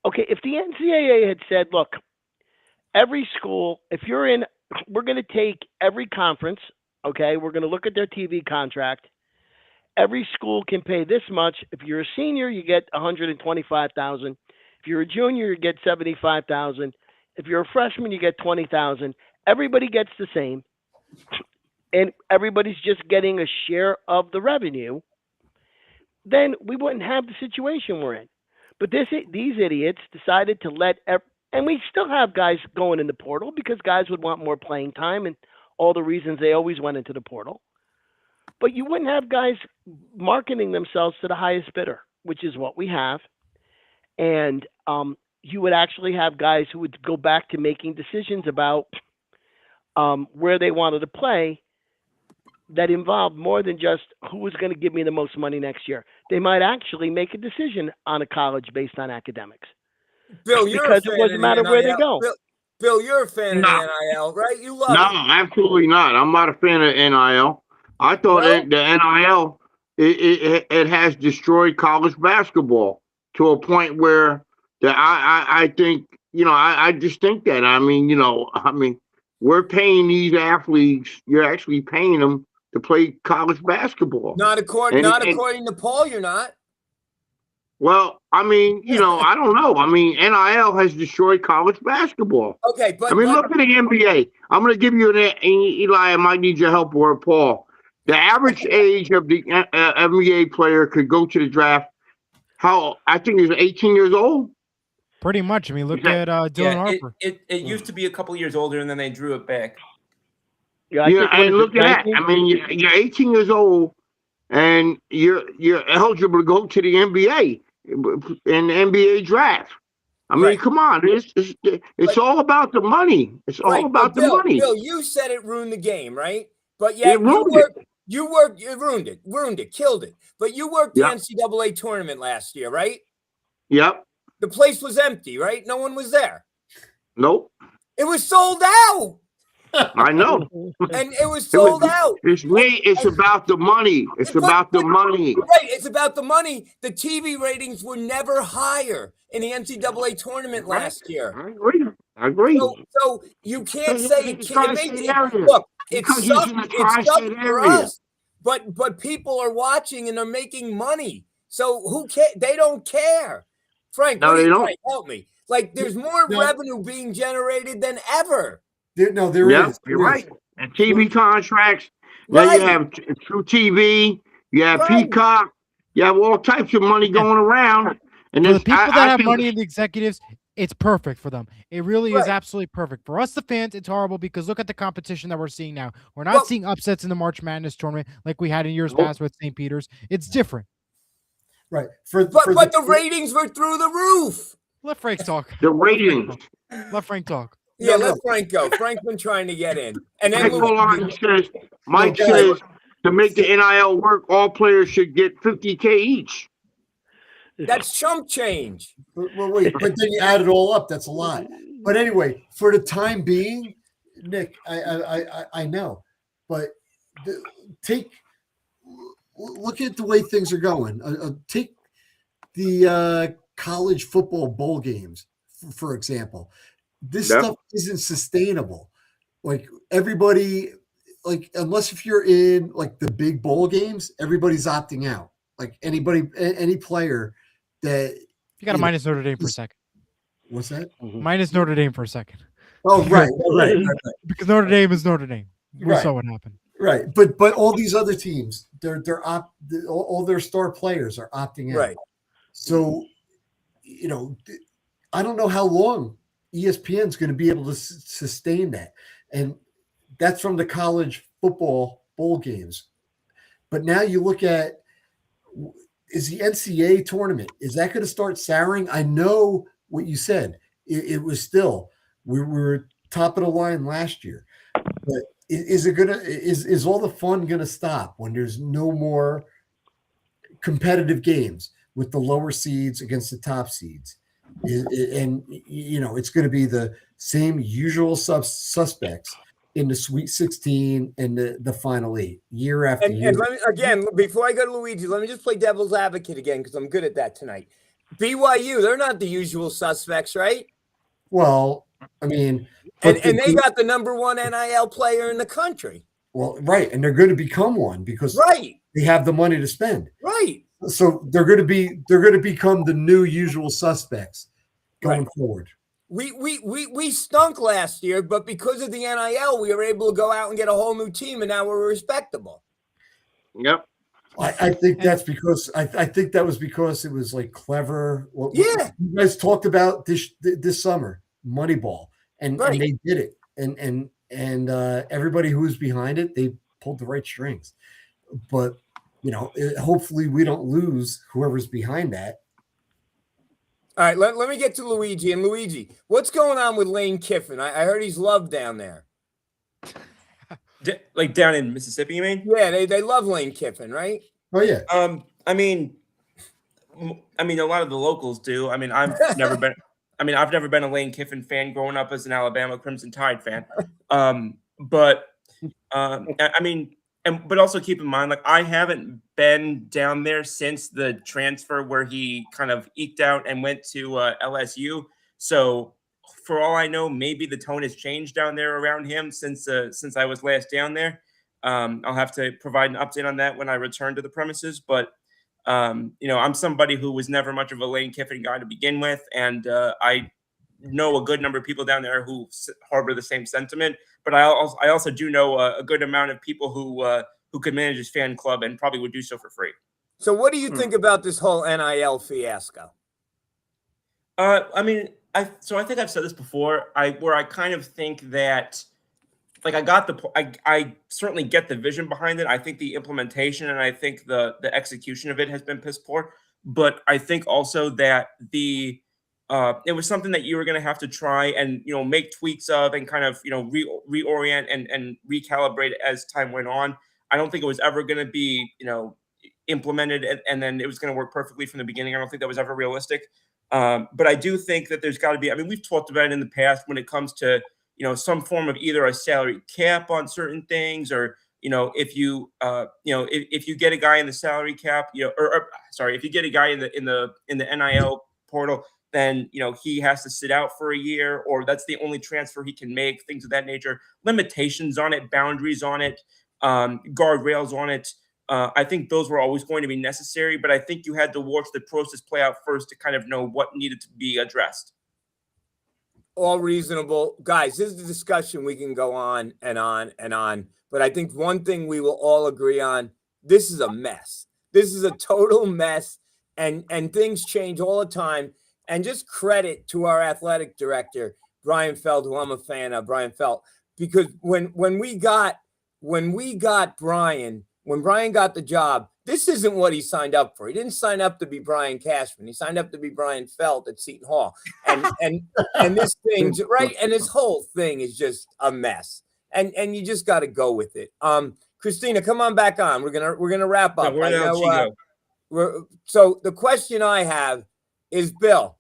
D: Okay, if the NCAA had said, look, every school, we're going to take every conference, okay, we're going to look at their TV contract. Every school can pay this much. If you're a senior, you get $125,000. If you're a junior, you get $75,000. If you're a freshman, you get $20,000. Everybody gets the same, and everybody's just getting a share of the revenue. Then we wouldn't have the situation we're in. But these idiots decided to and we still have guys going in the portal because guys would want more playing time and all the reasons they always went into the portal. But you wouldn't have guys marketing themselves to the highest bidder, which is what we have. And you would actually have guys who would go back to making decisions about where they wanted to play that involved more than just who was going to give me the most money next year. They might actually make a decision on a college based on academics.
A: Bill,
D: because it doesn't matter where they go.
A: Bill, you're a fan of the NIL, right? You love it.
C: No, absolutely not. I'm not a fan of NIL. I thought the NIL it has destroyed college basketball to a point where I think I just think that. I mean, we're paying these athletes. You're actually paying them to play college basketball.
A: Not according to Paul, you're not.
C: Well, I mean, I don't know. I mean, NIL has destroyed college basketball.
A: Okay, but
C: look at the NBA. I'm going to give you Eli. I might need your help, or Paul. The average age of the NBA player could go to the draft. I think he's 18 years old.
B: Pretty much. I mean, look at Dylan Harper.
G: It used to be a couple years older, and then they drew it back.
D: Yeah,
C: And look at that. I mean, you're 18 years old, and you're eligible to go to the NBA in the NBA draft. I mean, come on, it's all about the money. It's all about the money.
A: Bill, you said it ruined the game, right? But yet you ruined it, killed it. But you worked the NCAA tournament last year, right?
C: Yep.
A: The place was empty, right? No one was there.
C: Nope.
A: It was sold out.
C: I know.
A: And it was sold out.
C: It's about the money. It's about the money.
A: Right. It's about the money. The TV ratings were never higher in the NCAA tournament last year.
C: I agree.
A: So you can't say it can't. Look, it sucked for us. But people are watching and they're making money. So who cares? They don't care. Frank,
C: no, they don't.
A: Help me. Like there's more revenue being generated than ever.
C: There is. You're right. And TV contracts. Now you have True TV. You have Peacock. You have all types of money going around. And
B: for the people that have money and the executives, it's perfect for them. It really is absolutely perfect. For us, the fans, it's horrible because look at the competition that we're seeing now. We're not seeing upsets in the March Madness tournament like we had in years past with St. Peter's. It's different.
F: Right.
A: But the ratings were through the roof.
B: Let Frank talk.
C: The ratings.
B: Let Frank talk.
A: Yeah, let Frank go. Frank's been trying to get in. And then
C: Mike says to make the NIL work, all players should get $50K each.
A: That's chump change.
F: Well, wait, but then you add it all up. That's a lot. But anyway, for the time being, Nick, I know, but look at the way things are going. Take the college football bowl games, for example. This stuff isn't sustainable. Like everybody, unless if you're in like the big bowl games, everybody's opting out. Like any player that
B: you got to minus Notre Dame for a second.
F: What's that?
B: Minus Notre Dame for a second.
F: Oh, right.
B: Because Notre Dame is Notre Dame. We saw what happened.
F: Right, but all these other teams, all their star players are opting out.
A: Right.
F: So, I don't know how long ESPN is going to be able to sustain that, and that's from the college football bowl games. But now you look at, is the NCAA tournament, is that going to start souring? I know what you said. It was still, we were top of the line last year, but is all the fun going to stop when there's no more competitive games with the lower seeds against the top seeds? And it's going to be the same usual suspects in the Sweet 16 and the Final 8 year after year.
A: And let me, again, before I go to Luigi, let me just play devil's advocate again because I'm good at that tonight. BYU, they're not the usual suspects, right?
F: Well, I mean,
A: and they got the number one NIL player in the country.
F: Well, right, and they're going to become one because they have the money to spend.
A: Right.
F: So they're going to become the new usual suspects going forward.
A: We stunk last year, but because of the NIL, we were able to go out and get a whole new team, and now we're respectable.
C: Yep.
F: I think that's because I think that was because it was like clever. You guys talked about this summer, Moneyball, and they did it, and everybody who was behind it, they pulled the right strings. But hopefully we don't lose whoever's behind that.
A: All right, let me get to Luigi. And Luigi, what's going on with Lane Kiffin? I heard he's loved down there.
G: Like down in Mississippi, you mean?
A: Yeah, they love Lane Kiffin, right?
F: Oh yeah.
G: I mean, a lot of the locals do. I mean, I've never been a Lane Kiffin fan growing up as an Alabama Crimson Tide fan. But also keep in mind, like I haven't been down there since the transfer where he kind of eked out and went to LSU. So for all I know, maybe the tone has changed down there around him since I was last down there. I'll have to provide an update on that when I return to the premises. But I'm somebody who was never much of a Lane Kiffin guy to begin with, and I know a good number of people down there who harbor the same sentiment. But I also do know a good amount of people who who could manage his fan club and probably would do so for free.
A: So what do you think about this whole NIL fiasco?
G: I mean, I think I've said this before. I kind of think that, like, I certainly get the vision behind it. I think the implementation and I think the execution of it has been piss poor. But I think also that it was something that you were going to have to try and make tweaks of and kind of reorient and recalibrate as time went on. I don't think it was ever going to be implemented and then it was going to work perfectly from the beginning. I don't think that was ever realistic. But I do think that there's got to be. I mean, we've talked about it in the past when it comes to some form of either a salary cap on certain things, or if you get a guy in the salary cap, if you get a guy in the NIL portal, then he has to sit out for a year, or that's the only transfer he can make. Things of that nature, limitations on it, boundaries on it, guardrails on it. I think those were always going to be necessary, but I think you had to watch the process play out first to kind of know what needed to be addressed.
A: All reasonable. Guys, this is a discussion we can go on and on and on, but I think one thing we will all agree on, this is a mess. This is a total mess, and things change all the time. And just credit to our athletic director, Brian Feld, who I'm a fan of, Brian Feld, because when Brian got the job, this isn't what he signed up for. He didn't sign up to be Brian Cashman. He signed up to be Brian Felt at Seton Hall. And this thing, right? And this whole thing is just a mess. And you just got to go with it. Christina, come on back on. We're gonna wrap up. So the question I have is, Bill,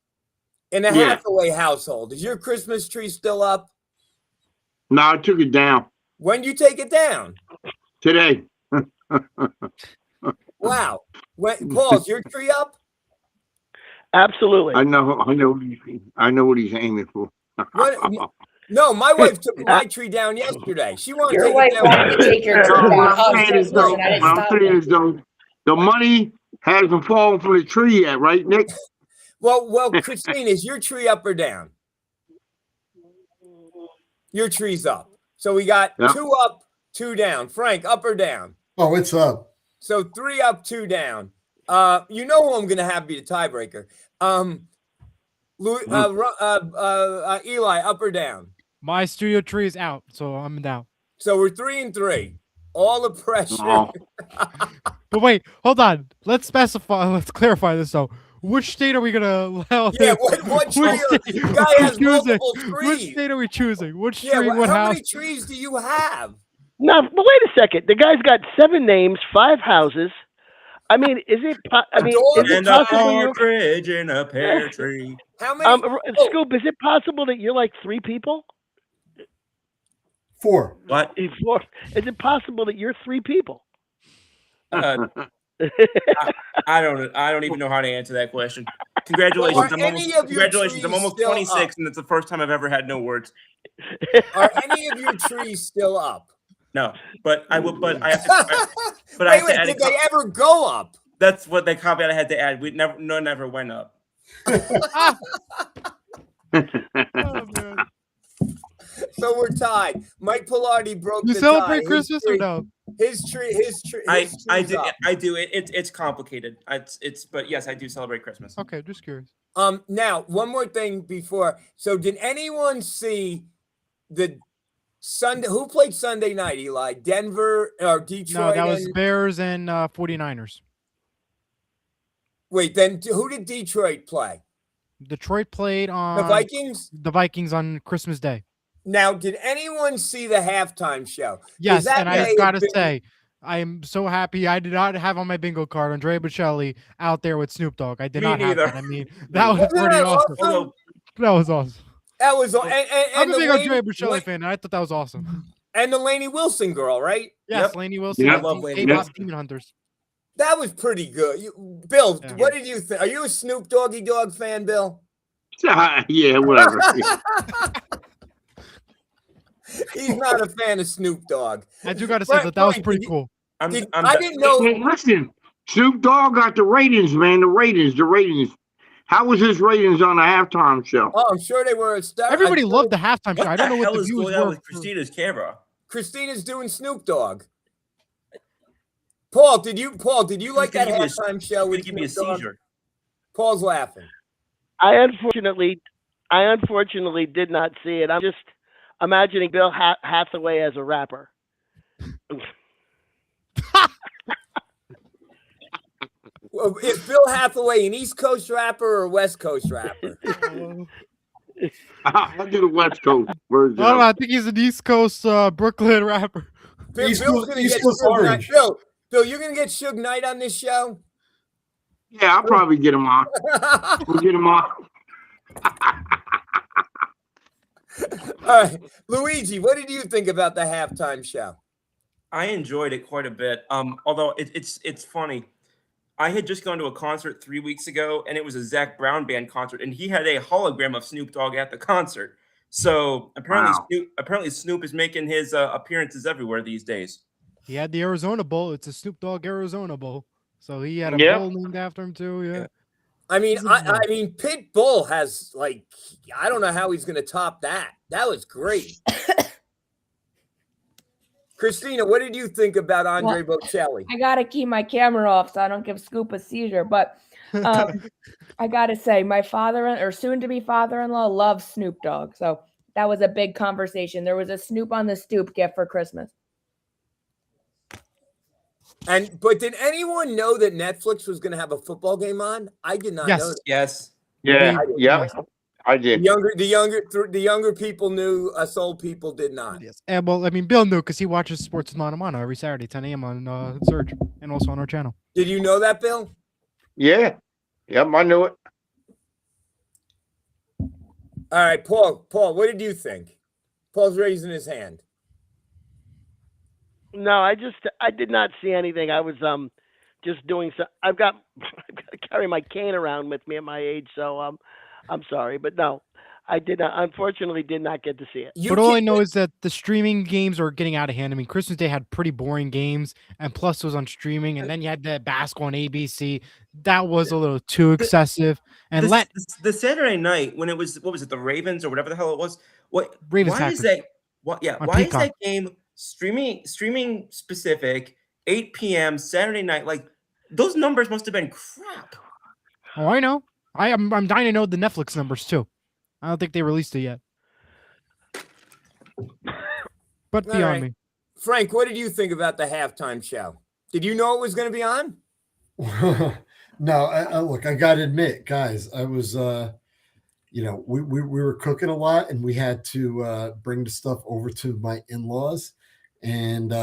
A: in the Hathaway household, is your Christmas tree still up?
C: No, I took it down.
A: When did you take it down?
C: Today.
A: Wow. Paul's your tree up?
D: Absolutely.
C: I know what he's aiming for.
A: No, my wife took my tree down yesterday. She wanted
E: Your wife wanted to take your tree down.
C: I'm saying is though, the money hasn't fallen from the tree yet, right, Nick?
A: Well, Christine, is your tree up or down? Your tree's up. So we got 2 up, 2 down. Frank, up or down?
F: Oh, it's up.
A: So 3 up, 2 down. You know who I'm going to have be the tiebreaker. Eli, up or down?
B: My studio tree is out, so I'm down.
A: So we're 3-3. All the pressure.
C: Oh.
B: But wait, hold on. Let's clarify this though. Which state are we gonna allow?
A: Yeah, what tree? The guy has multiple trees.
B: Which state are we choosing? Which tree?
A: How
B: house?
A: many trees do you have?
D: No, but wait a second. The guy's got 7 names, 5 houses. I mean, is it possible
G: you're bridge in a pear tree?
A: How many?
D: Scoop, is it possible that you're like 3 people?
F: 4.
G: What?
D: 4. Is it possible that you're 3 people?
G: I don't even know how to answer that question. Congratulations. I'm almost 26, and it's the first time I've ever had no words.
A: Are any of your trees still up?
G: No, but I will. But I have to. But I have to add.
A: Did they ever go up?
G: That's what the caveat I had to add. Never went up.
B: Oh, man.
A: So we're tied. Mike Pilardi broke
B: You
A: the
B: celebrate
A: tie.
B: Christmas or no?
A: His tree.
G: I do. It's complicated. But yes, I do celebrate Christmas.
B: Okay, just curious.
A: Now one more thing before. So did anyone see the Sunday? Who played Sunday night? Eli, Denver or Detroit?
B: No, that was Bears and 49ers.
A: Wait, then who did Detroit play?
B: Detroit played on
A: The Vikings.
B: The Vikings on Christmas Day.
A: Now, did anyone see the halftime show?
B: Yes, and I gotta say, I am so happy I did not have on my bingo card Andrea Bocelli out there with Snoop Dogg. I did not have that. I mean, that was pretty awesome. That was awesome.
A: That was
B: I'm a big Andrea Bocelli fan, and I thought that was awesome.
A: And the Lainey Wilson girl, right?
B: Yes, Lainey Wilson.
G: I love Lainey Wilson.
B: Demon Hunters.
A: That was pretty good. Bill,
B: Yeah.
A: what did you think? Are you a Snoop Doggy Dogg fan, Bill?
C: Yeah, whatever.
A: He's not a fan of Snoop Dogg.
B: I do gotta say that was pretty cool.
A: I didn't know.
C: Hey, listen, Snoop Dogg got the ratings, man. The ratings. How was his ratings on the halftime show?
A: Oh, I'm sure they were.
B: Everybody loved the halftime show. I don't know what the
G: is
B: views
G: going on
B: were.
G: with Christina's camera?
A: Christina's doing Snoop Dogg. Paul, did you like that
G: gonna give you a-
A: halftime show
G: It's
A: with
G: gonna give you a
A: Snoop Dogg?
G: seizure.
A: Paul's laughing.
D: I unfortunately did not see it. I'm just imagining Bill Hathaway as a rapper.
A: Well, is Bill Hathaway an East Coast rapper or a West Coast rapper?
C: I'll do the West Coast version.
B: I don't know. I think he's an East Coast Brooklyn rapper.
A: Bill's
F: Coast-
A: gonna
F: East
A: get
F: Coast
A: Suge Knight.
F: Orange.
A: Bill, you're gonna get Suge Knight on this show.
C: Yeah, I'll probably get him on. We'll get him on.
A: All right, Luigi, what did you think about the halftime show?
G: I enjoyed it quite a bit. Although it's funny. I had just gone to a concert 3 weeks ago, and it was a Zach Brown band concert, and he had a hologram of Snoop Dogg at the concert. So apparently Snoop is making his appearances everywhere these days.
B: He had the Arizona Bowl. It's a Snoop Dogg Arizona Bowl. So he had a bowl named after him too. Yeah.
A: I mean, I mean, Pit Bull has I don't know how he's going to top that. That was great. Christina, what did you think about Andre Bocelli?
E: I gotta keep my camera off so I don't give Scoop a seizure. But I gotta say, my father or soon-to-be father-in-law loves Snoop Dogg, so that was a big conversation. There was a Snoop on the Stoop gift for Christmas.
A: But did anyone know that Netflix was going to have a football game on? I did not know that.
G: Yes.
C: Yeah, yeah, I did.
A: The younger people knew. Us old people did not.
B: Yes. And well, I mean, Bill knew because he watches Sports with Mano Mano every Saturday, 10 a.m. on Surge and also on our channel.
A: Did you know that, Bill?
C: Yeah, yep, I knew it.
A: All right, Paul, what did you think? Paul's raising his hand.
D: No, I did not see anything. I was just doing so. I've got to carry my cane around with me at my age, so I'm sorry, but no, I did not. Unfortunately, did not get to see it.
B: But all I know is that the streaming games are getting out of hand. I mean, Christmas Day had pretty boring games, and plus it was on streaming, and then you had the basketball on ABC. That was a little too excessive. And
G: the Saturday night when it was the Ravens or whatever the hell it was.
B: Ravens
G: why is that? What? Yeah.
B: On
G: Why
B: Peacock.
G: is that game streaming specific 8 p.m. Saturday night? Like those numbers must have been crap.
B: Oh, I know. I'm dying to know the Netflix numbers too. I don't think they released it yet. But beyond me.
A: Frank, what did you think about the halftime show? Did you know it was going to be on?
F: No, look, I got to admit, guys, I was, we were cooking a lot and we had to bring the stuff over to my in-laws. And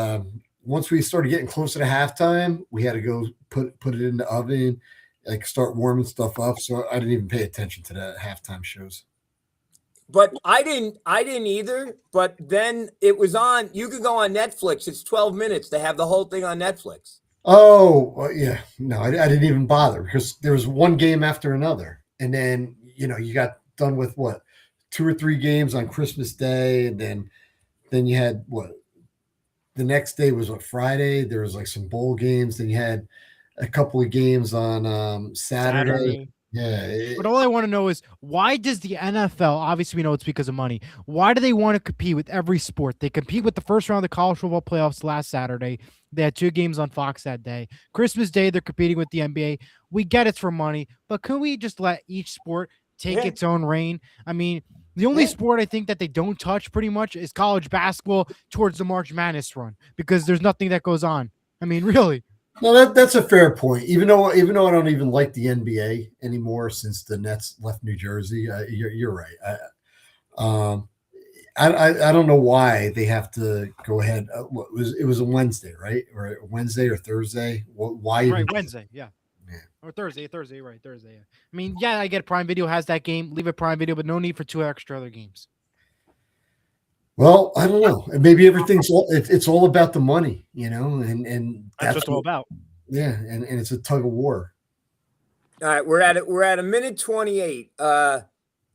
F: once we started getting closer to halftime, we had to go put it in the oven, like start warming stuff up. So I didn't even pay attention to the halftime shows.
A: But I didn't either. But then it was on. You could go on Netflix. It's 12 minutes. They have the whole thing on Netflix.
F: Oh, well, yeah. No, I didn't even bother because there was one game after another. And then, you got done with 2 or 3 games on Christmas Day. And then you had the next day was Friday. There was like some bowl games. Then you had a couple of games on Saturday. Yeah.
B: But all I want to know is why does the NFL, obviously we know it's because of money, why do they want to compete with every sport? They compete with the first round of the college football playoffs last Saturday. They had 2 games on Fox that day. Christmas Day, they're competing with the NBA. We get it's for money, but can we just let each sport take its own reign? I mean, the only sport I think that they don't touch pretty much is college basketball towards the March Madness run because there's nothing that goes on. I mean, really.
F: No, that's a fair point. Even though I don't even like the NBA anymore since the Nets left New Jersey, you're right. I don't know why they have to go ahead. It was a Wednesday, right? Or Wednesday or Thursday? Why?
B: Right, Wednesday, yeah. Or Thursday, right? Thursday, yeah. I mean, yeah, I get Prime Video has that game. Leave it Prime Video, but no need for 2 extra other games.
F: Well, I don't know. Maybe it's all about the money, and
B: that's what it's all about.
F: Yeah, and it's a tug of war.
A: All right, we're at 1:28.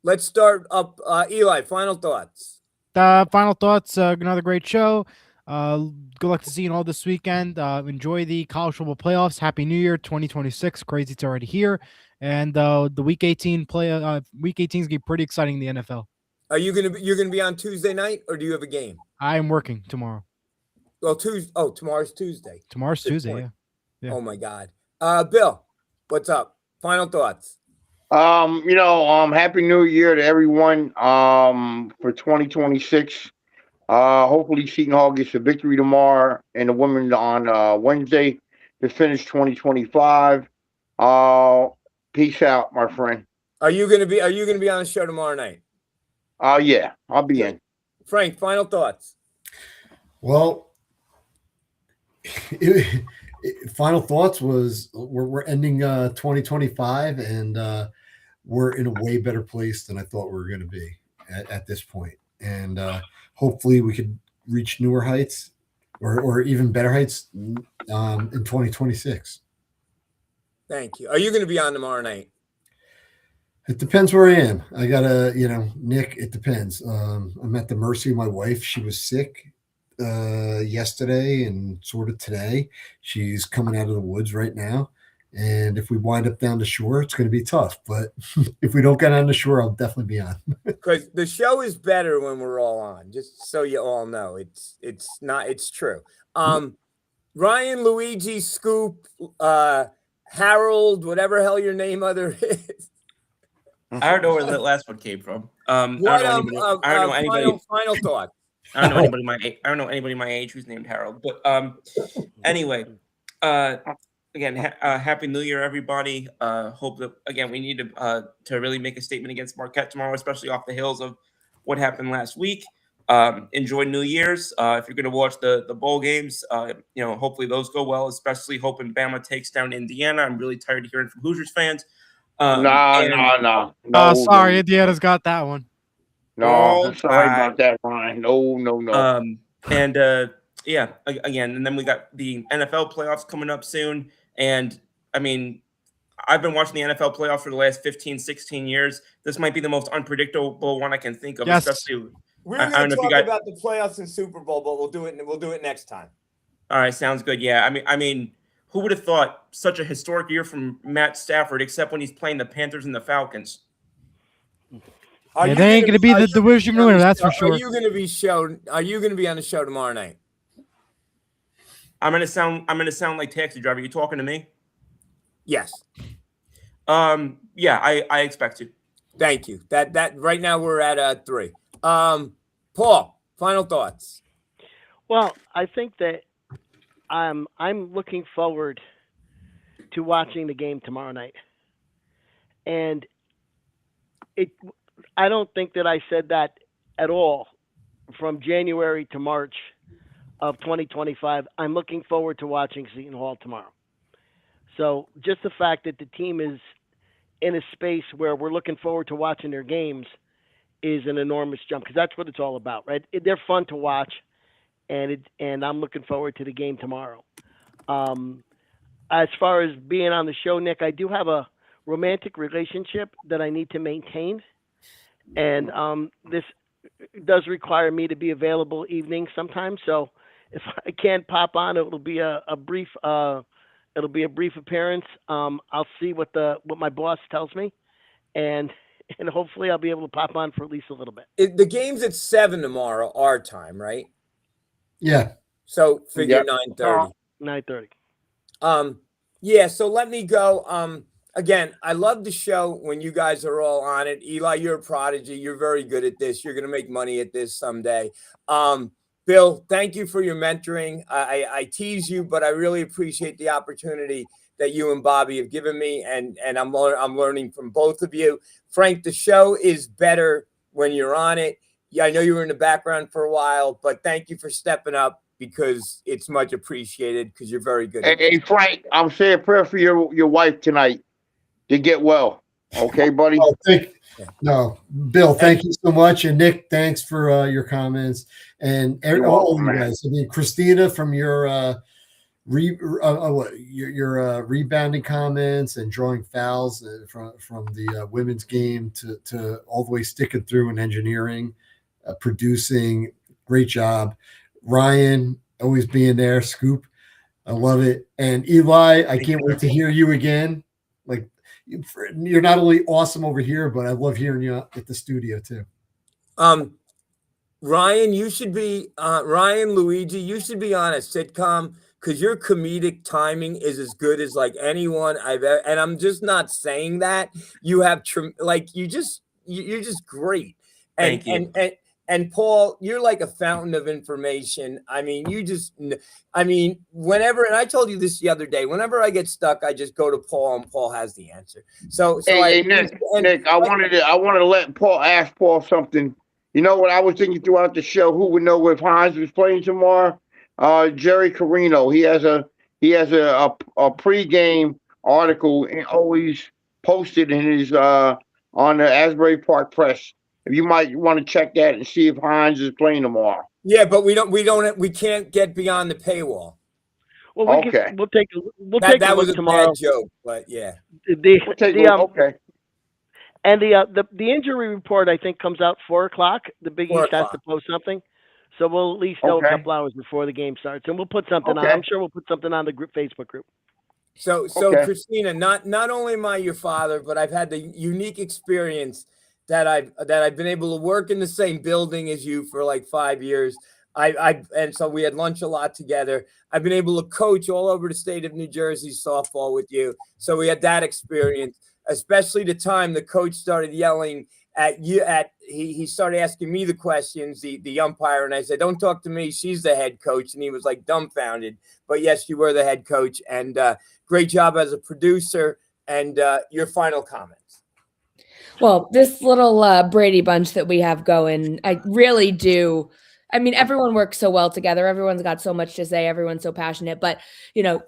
A: Let's start up. Eli, final thoughts.
B: Final thoughts. Another great show. Good luck to seeing all this weekend. Enjoy the college football playoffs. Happy New Year, 2026. Crazy, it's already here. And the Week 18 Week 18 is gonna be pretty exciting in the NFL.
A: Are you gonna be on Tuesday night, or do you have a game?
B: I am working tomorrow.
A: Well, Tuesday. Oh, tomorrow's Tuesday.
B: Tomorrow's
A: Good
B: Tuesday.
A: point.
B: Yeah. Yeah.
A: Oh my God. Bill, what's up? Final thoughts.
C: Happy New Year to everyone. For 2026. Hopefully Seton Hall gets a victory tomorrow and the women on Wednesday to finish 2025. Peace out, my friend.
A: Are you gonna be on the show tomorrow night?
C: Yeah, I'll be in.
A: Frank, final thoughts.
F: Well, final thoughts was we're ending 2025 and we're in a way better place than I thought we were going to be at this point. And hopefully we could reach newer heights or even better heights in 2026.
A: Thank you. Are you going to be on tomorrow night?
F: It depends where I am. I gotta, Nick, it depends. I'm at the mercy of my wife. She was sick yesterday and sort of today. She's coming out of the woods right now. And if we wind up down the shore, it's going to be tough. But if we don't get on the shore, I'll definitely be on.
A: Because the show is better when we're all on. Just so you all know, it's true. Ryan, Luigi, Scoop, Harold, whatever hell your name other is.
G: I don't know where that last one came from. I don't know anybody.
A: Final thought.
G: I don't know anybody my age who's named Harold. But anyway, again, Happy New Year, everybody. Hope that again we need to really make a statement against Marquette tomorrow, especially off the heels of what happened last week. Enjoy New Year's. If you're going to watch the bowl games, hopefully those go well. Especially hoping Bama takes down Indiana. I'm really tired of hearing from Hoosiers fans.
C: No.
B: Sorry, Indiana's got that one.
C: No, sorry about that, Ryan. No.
G: Yeah, again, and then we got the NFL playoffs coming up soon. And I mean, I've been watching the NFL playoffs for the last 15, 16 years. This might be the most unpredictable one I can think of, especially.
A: We're going to talk about the playoffs and Super Bowl, but we'll do it next time.
G: All right, sounds good. Yeah, I mean, who would have thought such a historic year from Matt Stafford, except when he's playing the Panthers and the Falcons?
B: They ain't going to be the division winner, that's for sure.
A: Are you going to be on the show tomorrow night?
G: I'm gonna sound like Taxi Driver. You talking to me?
A: Yes.
G: Yeah, I expect to.
A: Thank you. That right now we're at 3. Paul, final thoughts.
D: Well, I think that I'm looking forward to watching the game tomorrow night, and I don't think that I said that at all from January to March of 2025. I'm looking forward to watching Seton Hall tomorrow. So just the fact that the team is in a space where we're looking forward to watching their games is an enormous jump, because that's what it's all about, right? They're fun to watch, and I'm looking forward to the game tomorrow. As far as being on the show, Nick, I do have a romantic relationship that I need to maintain, and this does require me to be available evenings sometimes. So if I can't pop on, it'll be a brief appearance. I'll see what my boss tells me, and hopefully I'll be able to pop on for at least a little bit.
A: The game's at 7 tomorrow, our time, right?
F: Yeah.
A: So figure 9:30.
D: 9:30.
A: Yeah. So let me go. Again, I love the show when you guys are all on it. Eli, you're a prodigy. You're very good at this. You're gonna make money at this someday. Bill, thank you for your mentoring. I tease you, but I really appreciate the opportunity that you and Bobby have given me, and I'm learning from both of you. Frank, the show is better when you're on it. Yeah, I know you were in the background for a while, but thank you for stepping up, because it's much appreciated, because you're very good.
C: Hey, Frank, I'm saying a prayer for your wife tonight to get well. Okay, buddy?
F: Bill, thank you so much. And Nick, thanks for your comments. And all of you guys. I mean, Christina, from your rebounding comments and drawing fouls from the women's game to all the way sticking through in engineering, producing, great job. Ryan, always being there. Scoop, I love it. And Eli, I can't wait to hear you again. Like, you're not only awesome over here, but I love hearing you at the studio too.
A: Ryan, you should be Ryan, Luigi, you should be on a sitcom, because your comedic timing is as good as like anyone I've ever, and I'm just not saying that. You have you're just great. And,
G: Thank you.
A: And Paul, you're like a fountain of information. I mean, whenever, and I told you this the other day, whenever I get stuck, I just go to Paul and Paul has the answer.
C: Hey, Nick, I wanted to let ask Paul something. You know what I was thinking throughout the show? Who would know if Hines was playing tomorrow? Jerry Carino. He has a pregame article always posted in his on the Asbury Park Press. If you might want to check that and see if Hines is playing tomorrow.
A: Yeah, but we can't get beyond the paywall.
D: Well, we'll take a look tomorrow.
A: Bad joke, but yeah.
C: Okay.
D: And the injury report, I think, comes out 4:00. The Big East has to post something, so we'll at least know a couple hours before the game starts, and we'll put something on. I'm sure we'll put something on the Facebook group.
A: So Christina, not only am I your father, but I've had the unique experience that I've been able to work in the same building as you for like 5 years. And so we had lunch a lot together. I've been able to coach all over the state of New Jersey softball with you. So we had that experience, especially the time the coach started yelling at you. He started asking me the questions, the umpire, and I said, "Don't talk to me. She's the head coach." And he was like dumbfounded. But yes, you were the head coach, and great job as a producer. And your final comments.
E: Well, this little Brady bunch that we have going, I really do. I mean, everyone works so well together. Everyone's got so much to say. Everyone's so passionate. But,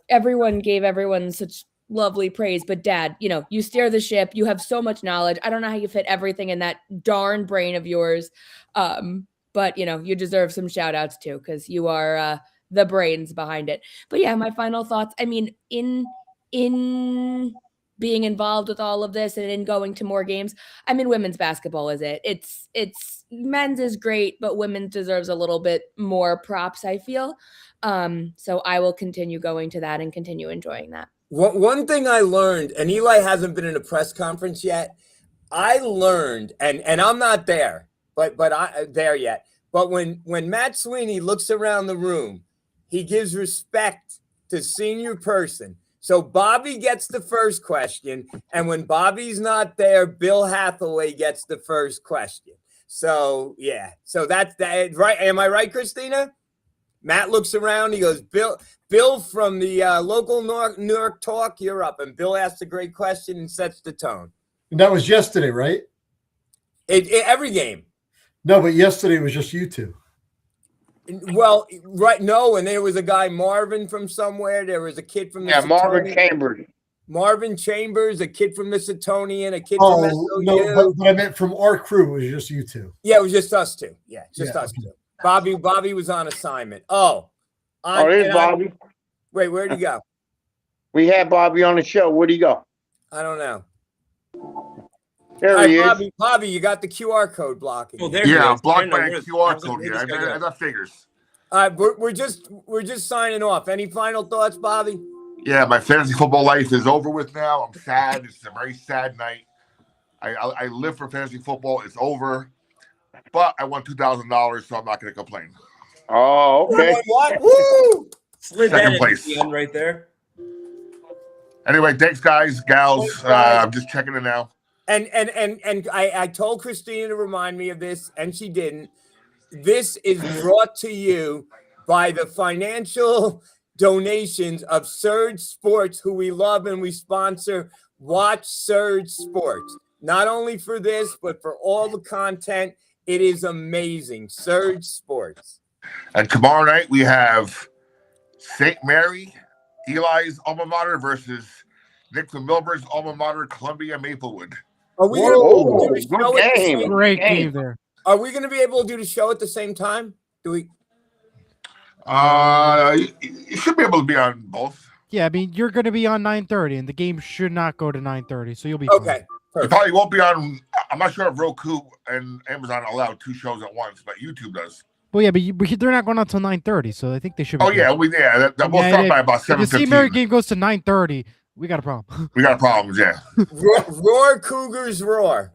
E: everyone gave everyone such lovely praise. But, Dad, you steer the ship. You have so much knowledge. I don't know how you fit everything in that darn brain of yours. But, you deserve some shout outs, too, because you are the brains behind it. But, yeah, my final thoughts. I mean, in being involved with all of this and in going to more games. I mean, women's basketball is it. It's men's is great, but women's deserves a little bit more props, I feel. So I will continue going to that and continue enjoying that.
A: One thing I learned, and Eli hasn't been in a press conference yet. I learned, and I'm not there, but I there yet. But when Matt Sweeney looks around the room, he gives respect to senior person. So Bobby gets the first question, and when Bobby's not there, Bill Hathaway gets the first question. So, yeah. So that's that, right? Am I right, Christina? Matt looks around. He goes, Bill from the local New York Talk, you're up. And Bill asks a great question and sets the tone.
F: And that was yesterday, right?
A: Every game.
F: No, but yesterday it was just you two.
A: Well, right. No, and there was a guy, Marvin, from somewhere. There was a kid from the
C: Marvin Chambers.
A: Marvin Chambers, a kid from the Setonian, a kid from SOU.
F: No, but I meant from our crew. It was just you two.
A: Yeah, it was just us two. Yeah, us two. Bobby was on assignment.
C: There's Bobby.
A: Wait, where'd he go?
C: We had Bobby on the show. Where'd he go?
A: I don't know.
C: There he is.
A: Bobby, you got the QR code blocking.
G: Oh, there he is.
H: I'm blocked by a QR code here. I got figures.
A: We're just signing off. Any final thoughts, Bobby?
H: Yeah, my fantasy football life is over with now. I'm sad. It's a very sad night. I live for fantasy football. It's over. But I won $2,000, so I'm not going to complain.
C: Oh, okay.
A: What? Woo!
G: Slid
H: Second
G: that
H: place.
G: in the end right there.
H: Anyway, thanks, guys, gals. I'm just checking it now.
A: And I told Christina to remind me of this, and she didn't. This is brought to you by the financial donations of Surge Sports, who we love and we sponsor. Watch Surge Sports. Not only for this, but for all the content. It is amazing. Surge Sports.
H: And tomorrow night we have St. Mary, Eli's alma mater versus Nick from Milburn's alma mater, Columbia Maplewood.
A: Are we going to do the show
C: good
A: at the
C: game.
A: same
B: Great game there.
A: Are we going to be able to do the show at the same time? Do we?
H: You should be able to be on both.
B: Yeah, I mean, you're going to be on 9:30, and the game should not go to 9:30, so you'll be
A: Okay.
B: fine.
H: You probably won't be on. I'm not sure if Roku and Amazon allow 2 shows at once, but YouTube does.
B: Well, yeah, but they're not going on until 9:30, so I think they should be.
H: Oh, yeah. We'll start by about 7:15.
B: If the St. Mary game goes to 9:30, we got a problem.
H: We got problems, yeah.
A: Roar, Cougars, roar.